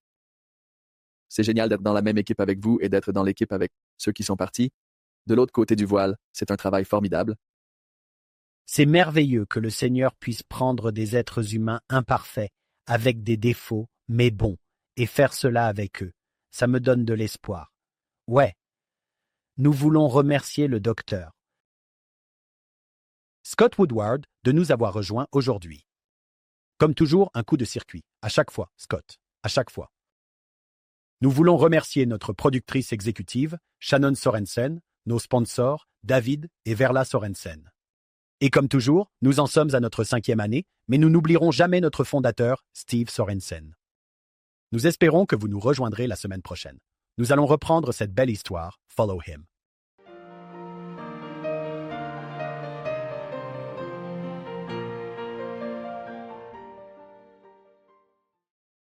C'est génial d'être dans la même équipe avec vous et d'être dans l'équipe avec ceux qui sont partis. De l'autre côté du voile, c'est un travail formidable. C'est merveilleux que le Seigneur puisse prendre des êtres humains imparfaits, avec des défauts, mais bons, et faire cela avec eux. Ça me donne de l'espoir. Ouais. Nous voulons remercier le docteur Scott Woodward de nous avoir rejoints aujourd'hui. Comme toujours, un coup de circuit. À chaque fois, Scott. À chaque fois. Nous voulons remercier notre productrice exécutive, Shannon Sorensen, nos sponsors, David et Verla Sorensen. Et comme toujours, nous en sommes à notre 5e année, mais nous n'oublierons jamais notre fondateur, Steve Sorensen. Nous espérons que vous nous rejoindrez la semaine prochaine. Nous allons reprendre cette belle histoire, Follow Him.